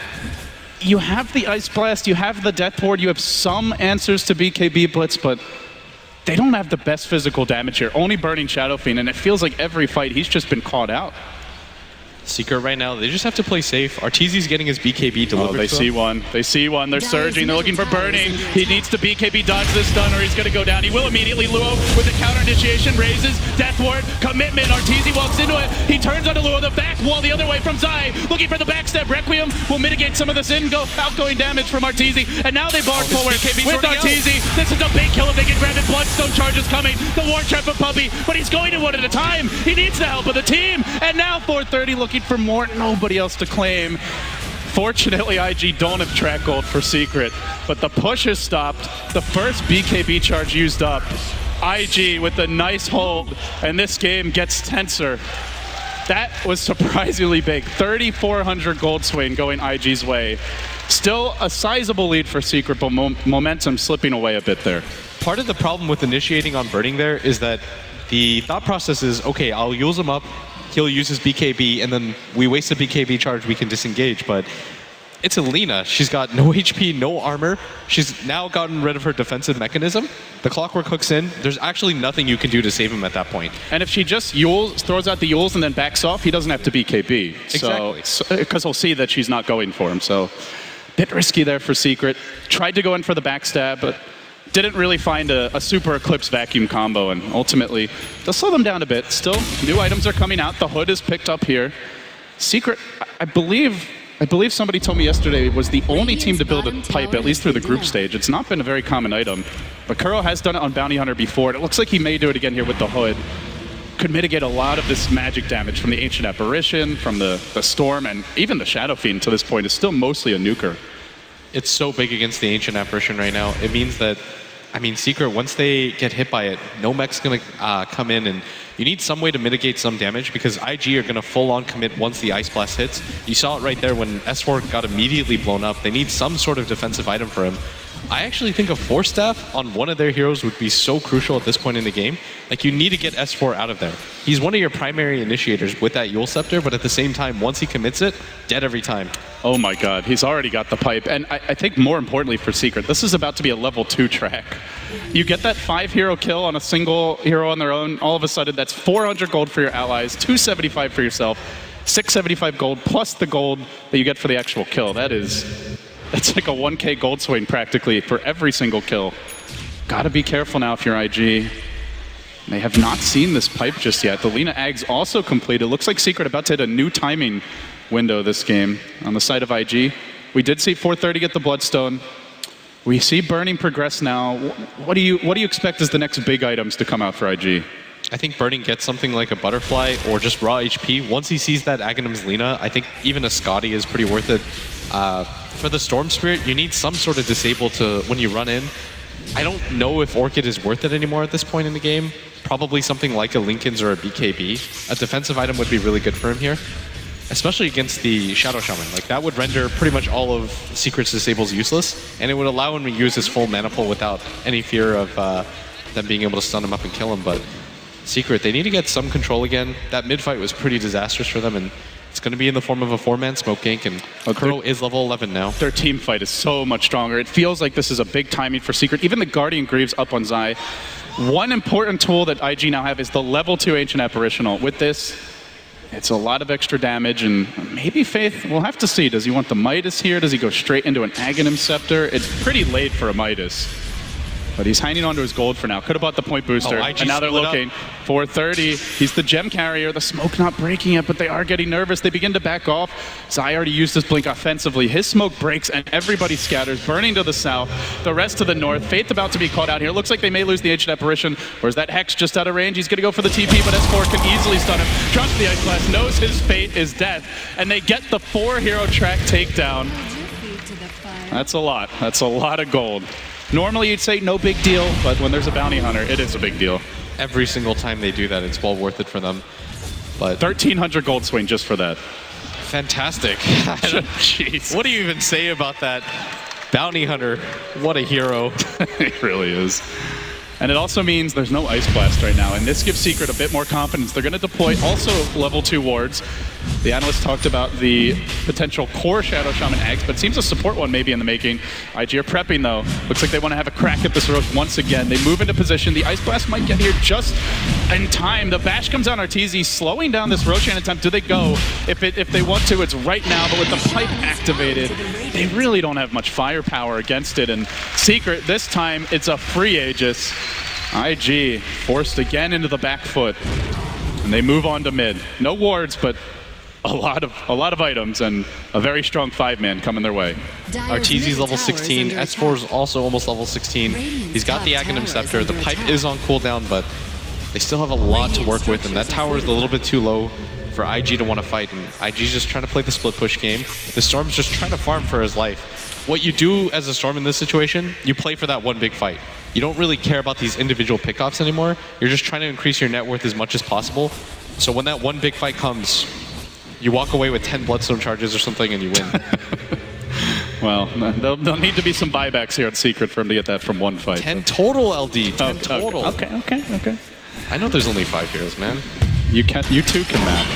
you have the Ice Blast, you have the Death Ward, you have some answers to BKB Blitz, but they don't have the best physical damage here. Only Burning Shadow Fiend, and it feels like every fight he's just been caught out. Secret right now, they just have to play safe. Arteezy's getting his BKB delivered. Oh, they see one. They see one. They're surging. They're looking for Burning. He needs to BKB dodge this stun or he's going to go down. He will immediately. Luo with the counter initiation raises. Death Ward. Commitment. Arteezy walks into it. He turns onto Luo. The back wall the other way from Zai. Looking for the backstep. Requiem will mitigate some of this outgoing damage from Arteezy. And now they barred forward with Arteezy. This is a big kill if they can grab it. Bloodstone charges coming. The War Trap of Puppy. But he's going in one at a time. He needs the help of the team. And now 430 looking for more, nobody else to claim. Fortunately, IG don't have track gold for Secret, but the push is stopped. The first BKB charge used up. IG with a nice hold, and this game gets tenser. That was surprisingly big. 3,400 gold swing going IG's way. Still a sizable lead for Secret, but momentum slipping away a bit there. Part of the problem with initiating on Burning there is that the thought process is, okay, I'll use him up, he'll use his BKB, and then we waste a BKB charge, we can disengage. But it's Alina. She's got no HP, no armor. She's now gotten rid of her defensive mechanism. The Clockwork hooks in. There's actually nothing you can do to save him at that point. And if she just throws out the Yules and then backs off, he doesn't have to BKB. Exactly. Because he'll see that she's not going for him. So, bit risky there for Secret. Tried to go in for the backstab, but didn't really find a Super Eclipse vacuum combo, and ultimately does slow them down a bit. Still, new items are coming out. The hood is picked up here. Secret, I believe somebody told me yesterday, was the only team to build a pipe, at least through the group stage. It's not been a very common item, but Kuro has done it on Bounty Hunter before, and it looks like he may do it again here with the hood. Could mitigate a lot of this magic damage from the Ancient Apparition, from the Storm, and even the Shadow Fiend to this point is still mostly a nuker. It's so big against the Ancient Apparition right now. It means that, I mean, Secret, once they get hit by it, no mech's going to come in, and you need some way to mitigate some damage because IG are going to full-on commit once the Ice Blast hits. You saw it right there when S4 got immediately blown up. They need some sort of defensive item for him. I actually think a Force Staff on one of their heroes would be so crucial at this point in the game. Like, you need to get S4 out of there. He's one of your primary initiators with that Yule Scepter, but at the same time, once he commits it, dead every time. Oh my god, he's already got the pipe. And I think more importantly for Secret, this is about to be a level 2 track. You get that 5-hero kill on a single hero on their own, all of a sudden that's 400 gold for your allies, 275 for yourself, 675 gold plus the gold that you get for the actual kill. That's like a 1k gold swing practically for every single kill. Gotta be careful now if you're IG. They have not seen this pipe just yet. The Lina Ags also completed. Looks like Secret about to hit a new timing window this game on the side of IG. We did see 430 get the Bloodstone. We see Burning progress now. What do you expect as the next big items to come out for IG? I think Burning gets something like a Butterfly or just raw HP. Once he sees that Aghanim's Lina, I think even a Scotty is pretty worth it. For the Storm Spirit, you need some sort of disable to when you run in. I don't know if Orchid is worth it anymore at this point in the game. Probably something like a Linken's or a BKB. A defensive item would be really good for him here, especially against the Shadow Shaman. Like, that would render pretty much all of Secret's disables useless, and it would allow him to use his full mana pool without any fear of them being able to stun him up and kill him. But Secret, they need to get some control again. That mid-fight was pretty disastrous for them, and it's going to be in the form of a 4-man smoke gank, and Kuro is level 11 now. Their team fight is so much stronger. It feels like this is a big timing for Secret. Even the Guardian Greaves up on Zai. One important tool that IG now have is the level 2 Ancient Apparitional. With this, it's a lot of extra damage, and maybe Faith, we'll have to see. Does he want the Midas here? Does he go straight into an Aghanim Scepter? It's pretty late for a Midas. But he's hanging on to his gold for now. Could have bought the point booster. And now they're looking. 430. He's the gem carrier. The smoke not breaking yet, but they are getting nervous. They begin to back off. Zai already used his blink offensively. His smoke breaks, and everybody scatters, burning to the south. The rest to the north. Faith about to be caught out here. Looks like they may lose the Ancient Apparition. Or is that Hex just out of range? He's going to go for the TP, but S4 can easily stun him. Drops the Ice Blast, knows his fate is death, and they get the 4-hero track takedown. That's a lot. That's a lot of gold. Normally you'd say no big deal, but when there's a bounty hunter, it is a big deal. Every single time they do that, it's well worth it for them. But 1,300 gold swing just for that. Fantastic. Jeez. What do you even say about that? Bounty hunter, what a hero. He really is. And it also means there's no Ice Blast right now, and this gives Secret a bit more confidence. They're going to deploy also level 2 wards. The analyst talked about the potential core Shadow Shaman eggs, but it seems a support one maybe in the making. IG are prepping though. Looks like they want to have a crack at this Roche once again. They move into position. The Ice Blast might get here just in time. The bash comes on Arteezy, slowing down this Roshan attempt. Do they go? If they want to, it's right now, but with the pipe activated, they really don't have much firepower against it. And Secret, this time, it's a free Aegis. IG forced again into the back foot, and they move on to mid. No wards, but a lot of items and a very strong 5-man coming their way. Arteezy's level 16. S4 is also almost level 16. He's got the Aghanim Scepter. The pipe is on cooldown, but they still have a lot to work with, and that tower is a little bit too low for IG to want to fight, and IG's just trying to play the split push game. The Storm's just trying to farm for his life. What you do as a Storm in this situation, you play for that one big fight. You don't really care about these individual pickoffs anymore. You're just trying to increase your net worth as much as possible. So when that one big fight comes, you walk away with 10 Bloodstone charges or something and you win. Well, there'll need to be some buybacks here at Secret for him to get that from one fight. 10 total, LD. 10 total. Okay. I know there's only 5 heroes, man. You too can map.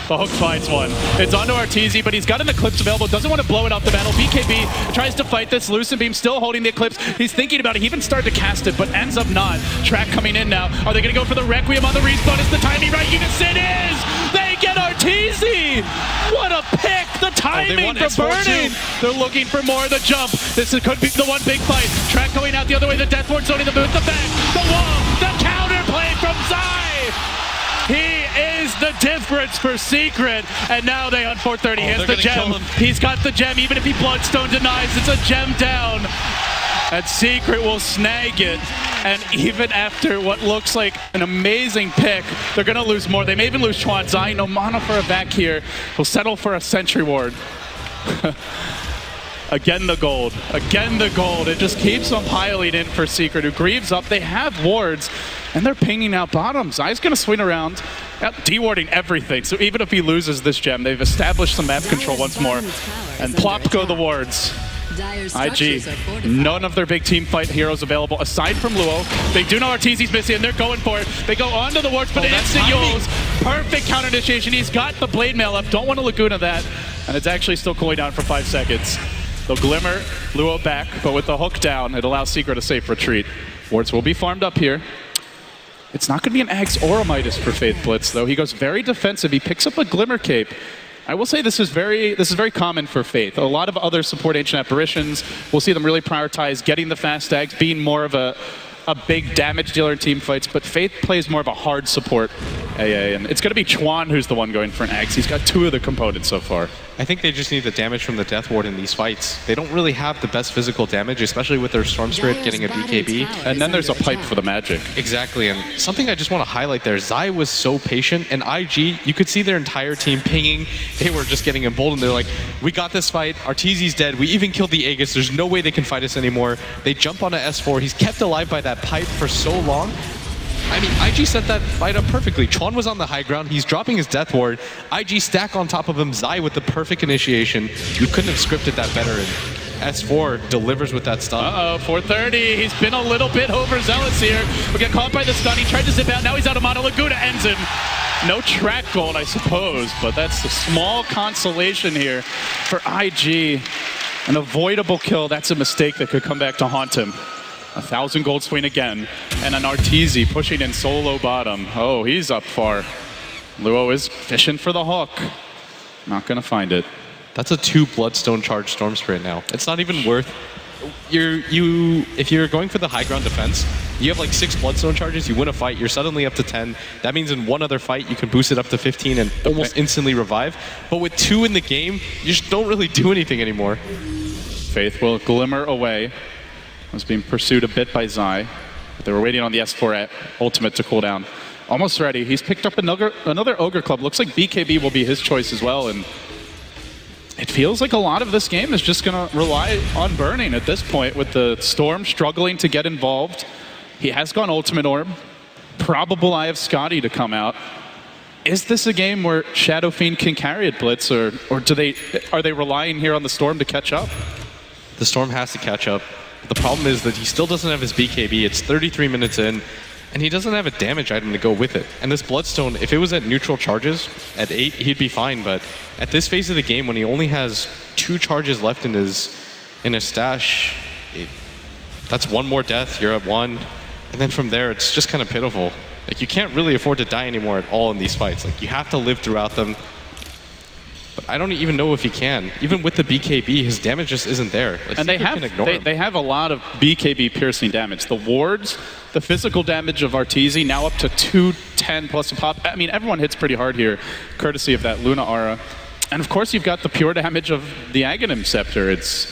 The hook finds one. It's onto Arteezy, but he's got an Eclipse available. Doesn't want to blow it out the battle. BKB tries to fight this. Lucent Beam still holding the Eclipse. He's thinking about it. He even started to cast it, but ends up not. Track coming in now. Are they going to go for the Requiem on the respawn? Is the timing right? Yes, it is! They get Arteezy! What a pick! The timing for Burning! They're looking for more of the jump. This could be the one big fight. Track going out the other way. The Deathborn zoning the back. The wall! The counterplay from Zai! He is the difference for Secret, and now they on 430 has the gem. He's got the gem, even if he Bloodstone denies, it's a gem down. And Secret will snag it, and even after what looks like an amazing pick, they're gonna lose more. They may even lose Chuan. Zai, no mana for a back here. He'll settle for a Sentry Ward. Again the gold. Again the gold. It just keeps on piling in for Secret, who grieves up. They have wards, and they're pinging out bottom. Zai's going to swing around, dewarding everything. So even if he loses this gem, they've established some map control once more. And plop go the wards. IG, none of their big team fight heroes available aside from Luo. They do know Arteezy's missing, and they're going for it. They go onto the wards, but instant Yules. Perfect counter initiation. He's got the blade mail up. Don't want to Laguna that. And it's actually still cooling down for 5 seconds. They'll Glimmer, Luo back, but with the hook down, it allows Secret a safe retreat. Wards will be farmed up here. It's not going to be an Axe or a Midas for Faith Blitz, though. He goes very defensive. He picks up a Glimmer Cape. I will say this is very common for Faith. A lot of other support Ancient Apparitions, we'll see them really prioritize getting the fast Axe, being more of a big damage dealer in team fights, but Faith plays more of a hard support. AA, and it's going to be Chuan who's the one going for an Axe. He's got 2 of the components so far. I think they just need the damage from the Death Ward in these fights. They don't really have the best physical damage, especially with their Storm Spirit getting a BKB. And then there's a pipe for the magic. Exactly, and something I just want to highlight there, Zai was so patient, and IG, you could see their entire team pinging. They were just getting emboldened. They're like, we got this fight, Arteezy's dead, we even killed the Aegis, there's no way they can fight us anymore. They jump on a S4, he's kept alive by that pipe for so long. I mean, IG set that fight up perfectly. Chuan was on the high ground. He's dropping his Death Ward. IG stack on top of him. Zai with the perfect initiation. You couldn't have scripted that better. And S4 delivers with that stun. Uh-oh, 430. He's been a little bit overzealous here. We get caught by the stun. He tried to zip out. Now he's out of mana. Laguna ends him. No track gold, I suppose, but that's a small consolation here for IG. An avoidable kill. That's a mistake that could come back to haunt him. 1,000 gold swing again, and an Arteezy pushing in solo bottom. Oh, he's up far. Luo is fishing for the hook. Not gonna find it. That's a 2 Bloodstone charge Storm Spirit now. It's not even worth. If you're going for the high ground defense, you have like 6 Bloodstone charges. You win a fight, you're suddenly up to 10. That means in one other fight, you can boost it up to 15 and almost instantly revive. But with 2 in the game, you just don't really do anything anymore. Faith will glimmer away. Was being pursued a bit by Zai. But they were waiting on the S4 ultimate to cool down. Almost ready. He's picked up another Ogre Club. Looks like BKB will be his choice as well. And it feels like a lot of this game is just going to rely on burning at this point, with the Storm struggling to get involved. He has gone Ultimate Orb. Probable Eye of Scotty to come out. Is this a game where Shadow Fiend can carry it, Blitz, or are they relying here on the Storm to catch up? The Storm has to catch up. The problem is that he still doesn't have his BKB. It's 33 minutes in, and he doesn't have a damage item to go with it. And this Bloodstone, if it was at neutral charges, at 8, he'd be fine. But at this phase of the game, when he only has 2 charges left in his stash, that's 1 more death, you're at 1. And then from there, it's just kind of pitiful. Like, you can't really afford to die anymore at all in these fights. Like, you have to live throughout them. But I don't even know if he can. Even with the BKB, his damage just isn't there. Like, and they have a lot of BKB piercing damage. The wards, the physical damage of Arteezy, now up to 210 plus a pop. I mean, everyone hits pretty hard here, courtesy of that Luna aura. And of course, you've got the pure damage of the Aghanim Scepter. It's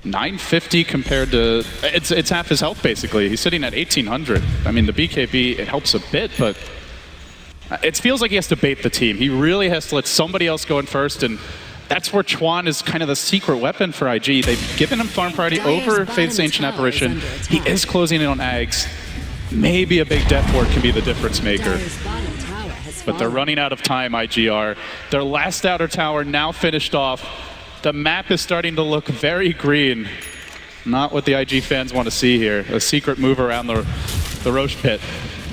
950 compared to... It's half his health, basically. He's sitting at 1800. I mean, the BKB, it helps a bit, but... It feels like he has to bait the team. He really has to let somebody else go in first, and that's where Chuan is kind of the secret weapon for IG. They've given him farm priority over Faith's Ancient Apparition. He is closing in on Ags. Maybe a big Death Ward can be the difference maker. But they're running out of time, IGR. Their last outer tower now finished off. The map is starting to look very green. Not what the IG fans want to see here. A secret move around the Roche pit.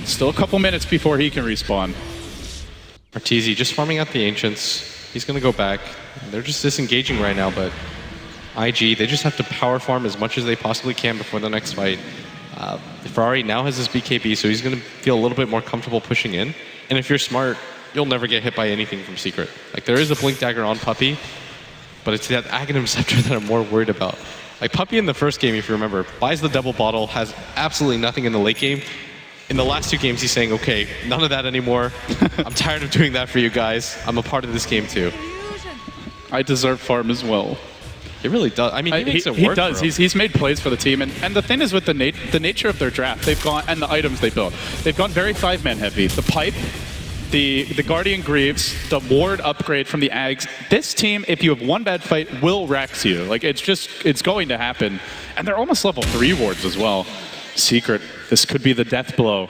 Still a couple minutes before he can respawn. Arteezy just farming out the Ancients. He's going to go back. They're just disengaging right now, but IG, they just have to power farm as much as they possibly can before the next fight. Ferrari now has his BKB, so he's going to feel a little bit more comfortable pushing in. And if you're smart, you'll never get hit by anything from Secret. Like, there is a Blink Dagger on Puppey, but it's that Aghanim Scepter that I'm more worried about. Like, Puppey in the first game, if you remember, buys the double bottle, has absolutely nothing in the late game. In the last 2 games, he's saying, okay, none of that anymore. I'm tired of doing that for you guys. I'm a part of this game too. I deserve farm as well. He really does. I mean, he makes it work. He does. He's made plays for the team. And the thing is with the nature of their draft, they've gone, and the items they built, they've gone very 5-man heavy. The pipe, the Guardian Greaves, the ward upgrade from the Ags. This team, if you have one bad fight, will Rax you. Like, it's going to happen. And they're almost level 3 wards as well. Secret, this could be the death blow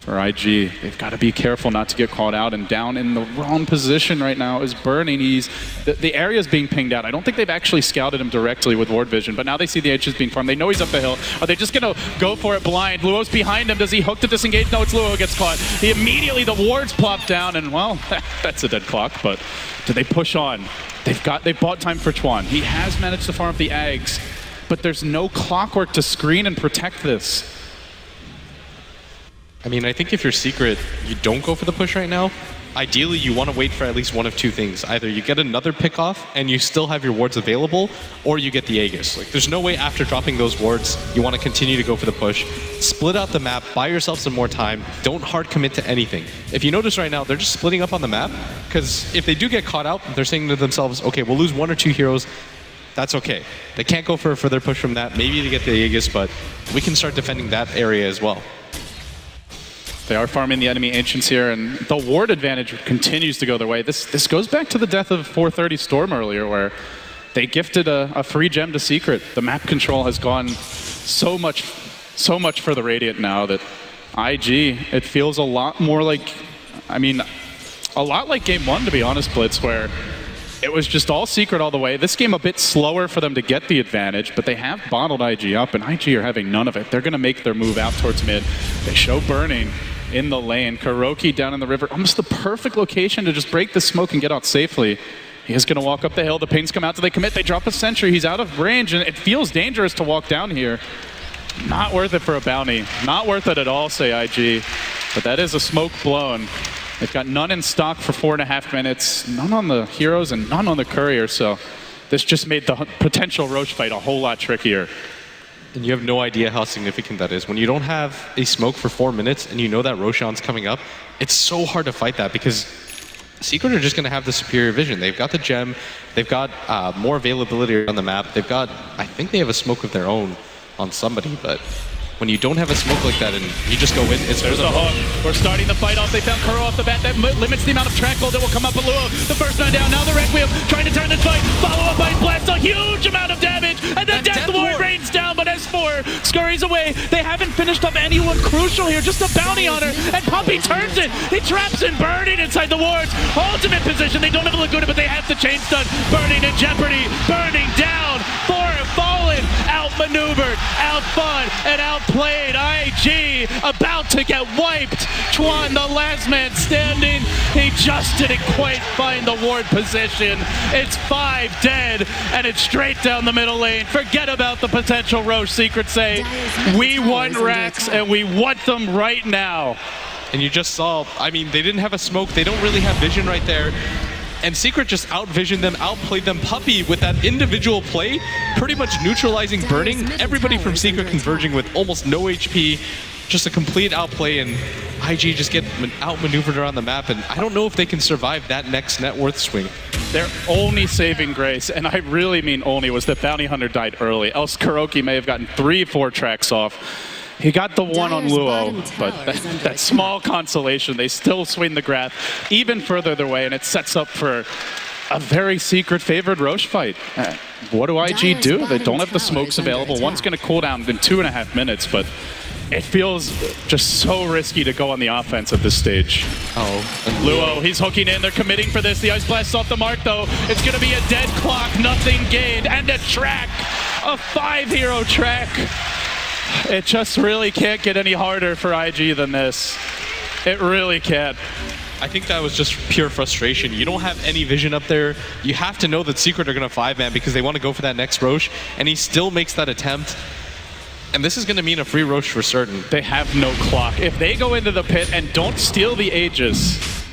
for IG. They've got to be careful not to get called out, and down in the wrong position right now is Burning. The area is being pinged out. I don't think they've actually scouted him directly with ward vision, but now they see the H's being farmed. They know he's up the hill. Are they just going to go for it blind? Luo's behind him. Does he hook to disengage? No, it's Luo who gets caught. Immediately the wards plop down, and well, that's a dead clock, but do they push on? They've bought time for Chuan. He has managed to farm up the Ags, but there's no clockwork to screen and protect this. I mean, I think if you're Secret, you don't go for the push right now. ideally you want to wait for at least one of two things. Either you get another pick off and you still have your wards available, or you get the Aegis. Like, there's no way after dropping those wards you want to continue to go for the push. Split out the map, buy yourself some more time, don't hard commit to anything. If you notice right now, they're just splitting up on the map, because if they do get caught out, they're saying to themselves, okay, we'll lose 1 or 2 heroes, that's okay. They can't go for a further push from that, maybe to get the Aegis, but we can start defending that area as well. They are farming the enemy Ancients here, and the ward advantage continues to go their way. This goes back to the death of 430 Storm earlier, where they gifted a free gem to Secret. The map control has gone so much for the Radiant now that IG, it feels a lot more like, I mean, a lot like Game 1, to be honest, Blitz, where it was just all Secret all the way. This game a bit slower for them to get the advantage, but they have bottled IG up, and IG are having none of it. They're going to make their move out towards mid. They show Burning in the lane. Kuroki down in the river. Almost the perfect location to just break the smoke and get out safely. He is going to walk up the hill. The pings come out. Do they commit? They drop a sentry. He's out of range, and it feels dangerous to walk down here. Not worth it for a bounty. Not worth it at all, say IG. But that is a smoke blown. They've got none in stock for 4.5 minutes. None on the heroes and none on the courier. So this just made the potential Roche fight a whole lot trickier. And you have no idea how significant that is. When you don't have a smoke for 4 minutes and you know that Roshan's coming up, it's so hard to fight that, because Secret are just going to have the superior vision. They've got the gem, they've got more availability on the map, they've got, I think they have a smoke of their own on somebody, but when you don't have a smoke like that and you just go in, it's there's a hook. We're starting the fight off. They found Kuro off the bat. That limits the amount of track gold that will come up with Luo. The first man down. Now the Requiem trying to turn this fight. Follow up by Blast. A huge amount of damage. And then Death Ward rains down, but S4 scurries away. They haven't finished up anyone crucial here. Just a bounty on her. And Puppey turns it. He traps in Burning inside the wards. Ultimate position. They don't have a Laguna, but they have the chain stun. Burning in jeopardy. Burning down. Fallen. Outmaneuvered. Outfun. And outplayed. IG about to get wiped. Chuan, the last man standing. He just didn't quite find the ward position. It's 5 dead, and it's straight down the middle lane. Forget about the potential Roche. Secret say, we want racks, and we want them right now. And you just saw, I mean, they didn't have a smoke. They don't really have vision right there. And Secret just out-visioned them, outplayed them. Puppey with that individual play, pretty much neutralizing Burning. Everybody from Secret converging with almost no HP. Just a complete outplay, and IG just get outmaneuvered around the map. And I don't know if they can survive that next net worth swing. Their only saving grace, and I really mean only, was that Bounty Hunter died early. Else Kuroki may have gotten 3-4 tracks off. He got the one on Luo, but that small consolation, they still swing the graph even further their way, and it sets up for a very Secret favored Roche fight. What do IG do? They don't have the smokes available. One's going to cool down in 2.5 minutes, but it feels just so risky to go on the offense at this stage. Luo, he's hooking in. They're committing for this. The Ice Blast's off the mark, though. It's going to be a dead clock. Nothing gained. And a track. A 5-hero track. It just really can't get any harder for IG than this. It really can't. I think that was just pure frustration. You don't have any vision up there. You have to know that Secret are going to 5-man because they want to go for that next Roche, and he still makes that attempt. And this is going to mean a free Roche for certain. They have no clock. If they go into the pit and don't steal the Aegis,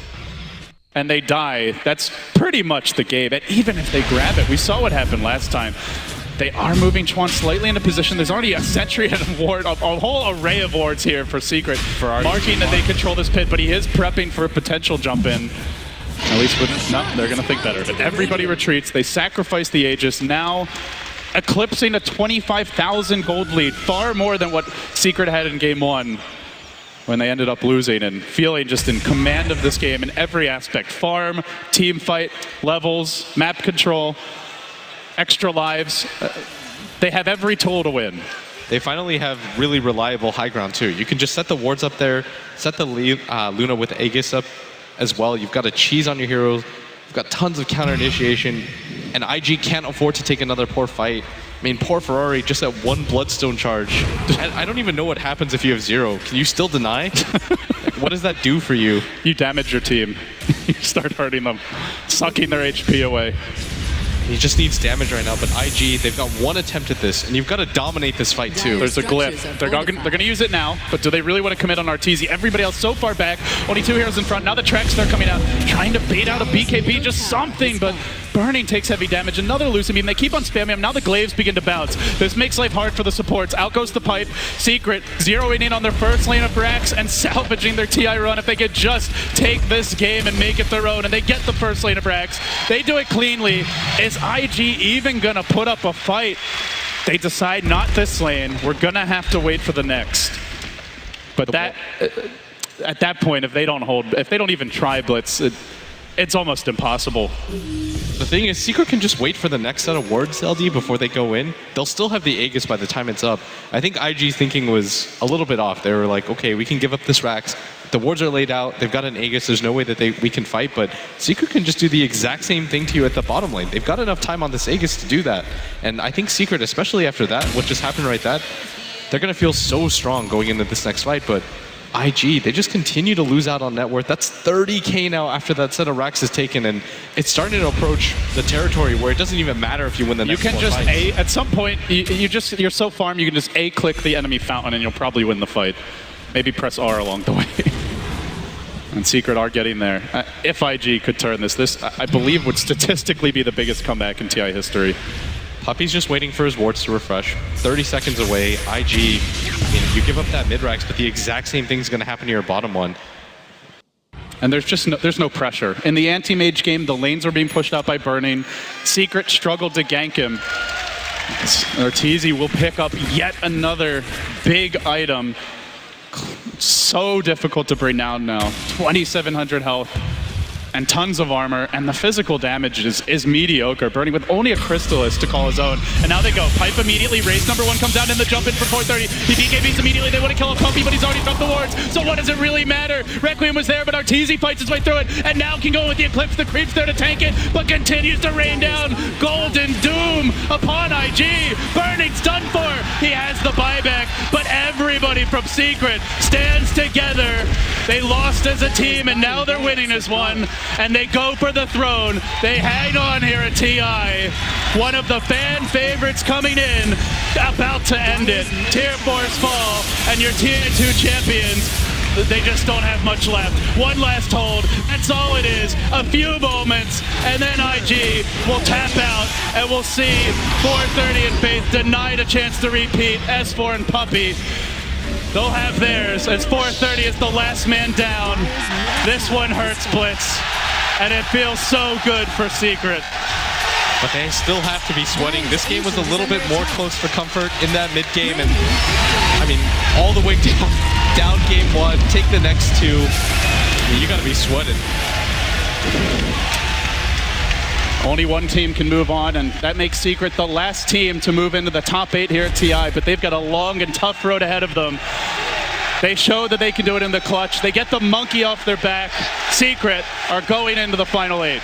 and they die, that's pretty much the game. And even if they grab it, we saw what happened last time. They are moving Chuan slightly into position. There's already a sentry and a ward, a whole array of wards here for Secret, marking that they control this pit, but he is prepping for a potential jump in. At least with, no, they're going to think better. But everybody retreats. They sacrifice the Aegis. Now eclipsing a 25,000 gold lead, far more than what Secret had in Game 1 when they ended up losing, and feeling just in command of this game in every aspect. Farm, team fight, levels, map control, extra lives. They have every tool to win. They finally have really reliable high ground too. You can just set the wards up there, set the Luna with Aegis up as well. You've got a cheese on your heroes. You've got tons of counter initiation, and IG can't afford to take another poor fight. I mean, poor Ferrari just at 1 Bloodstone charge. I don't even know what happens if you have 0. Can you still deny? Like, what does that do for you? You damage your team. You start hurting them, sucking their HP away. He just needs damage right now, but IG, they've got one attempt at this, and you've got to dominate this fight too. There's a glyph. They're going to use it now, but do they really want to commit on Arteezy? Everybody else so far back, only 2 heroes in front. Now the Trex are coming out, trying to bait out a BKB, just something, but Burning takes heavy damage. Another Lucid Beam. They keep on spamming him. Now the glaives begin to bounce. This makes life hard for the supports. Out goes the pipe. Secret zeroing in on their first lane of Brax and salvaging their TI run. If they could just take this game and make it their own, and they get the first lane of Brax, they do it cleanly. Is IG even going to put up a fight? They decide not this lane. We're going to have to wait for the next. But that, at that point, if they don't even try Blitz, it's almost impossible. The thing is, Secret can just wait for the next set of wards, LD, before they go in. They'll still have the Aegis by the time it's up. I think IG's thinking was a little bit off. They were like, okay, we can give up this Rax. The wards are laid out. They've got an Aegis. There's no way that we can fight, but Secret can just do the exact same thing to you at the bottom lane. They've got enough time on this Aegis to do that. And I think Secret, especially after that, what just happened right there, they're going to feel so strong going into this next fight, but IG, they just continue to lose out on net worth. That's 30K now after that set of racks is taken, and it's starting to approach the territory where it doesn't even matter if you win the next fight. You can just fights. at some point, you're so farm, you can just click the enemy fountain and you'll probably win the fight. Maybe press R along the way. And Secret are getting there. If IG could turn this, I believe would statistically be the biggest comeback in TI history. Puppy's just waiting for his wards to refresh. 30 seconds away. IG, you give up that mid-rax, but the exact same thing's going to happen to your bottom one. And there's no pressure. In the anti-mage game, the lanes are being pushed out by Burning. Secret struggled to gank him. Arteezy will pick up yet another big item. So difficult to bring down now. 2,700 health. And tons of armor, and the physical damage is mediocre. Burning with only a Crystallis to call his own. And now they go. Pipe immediately. Race number 1 comes down in the jump in for 430. He BKBs immediately. They want to kill a Puppy, but he's already dropped the wards. So what does it really matter? Requiem was there, but Arteezy fights his way through it. And now can go with the Eclipse. The creep's there to tank it, but continues to rain down Golden Doom upon IG. Burning's done for. He has the buyback, but everybody from Secret stands together. They lost as a team, and now they're winning as one. And they go for the throne. They hang on here at TI. One of the fan favorites coming in, about to end it. Tier 4's fall, and your Tier 2 champions, they just don't have much left. One last hold, that's all it is. A few moments, and then IG will tap out, and we'll see 430 and Faith denied a chance to repeat. S4 and Puppy, they'll have theirs, as 430 is the last man down. This one hurts, Blitz, and it feels so good for Secret. But they still have to be sweating. This game was a little bit more close for comfort in that mid game, and I mean, all the way down game 1, take the next 2. I mean, you gotta be sweating. Only one team can move on, and that makes Secret the last team to move into the top 8 here at TI, but they've got a long and tough road ahead of them. They show that they can do it in the clutch. They get the monkey off their back. Secret are going into the final 8.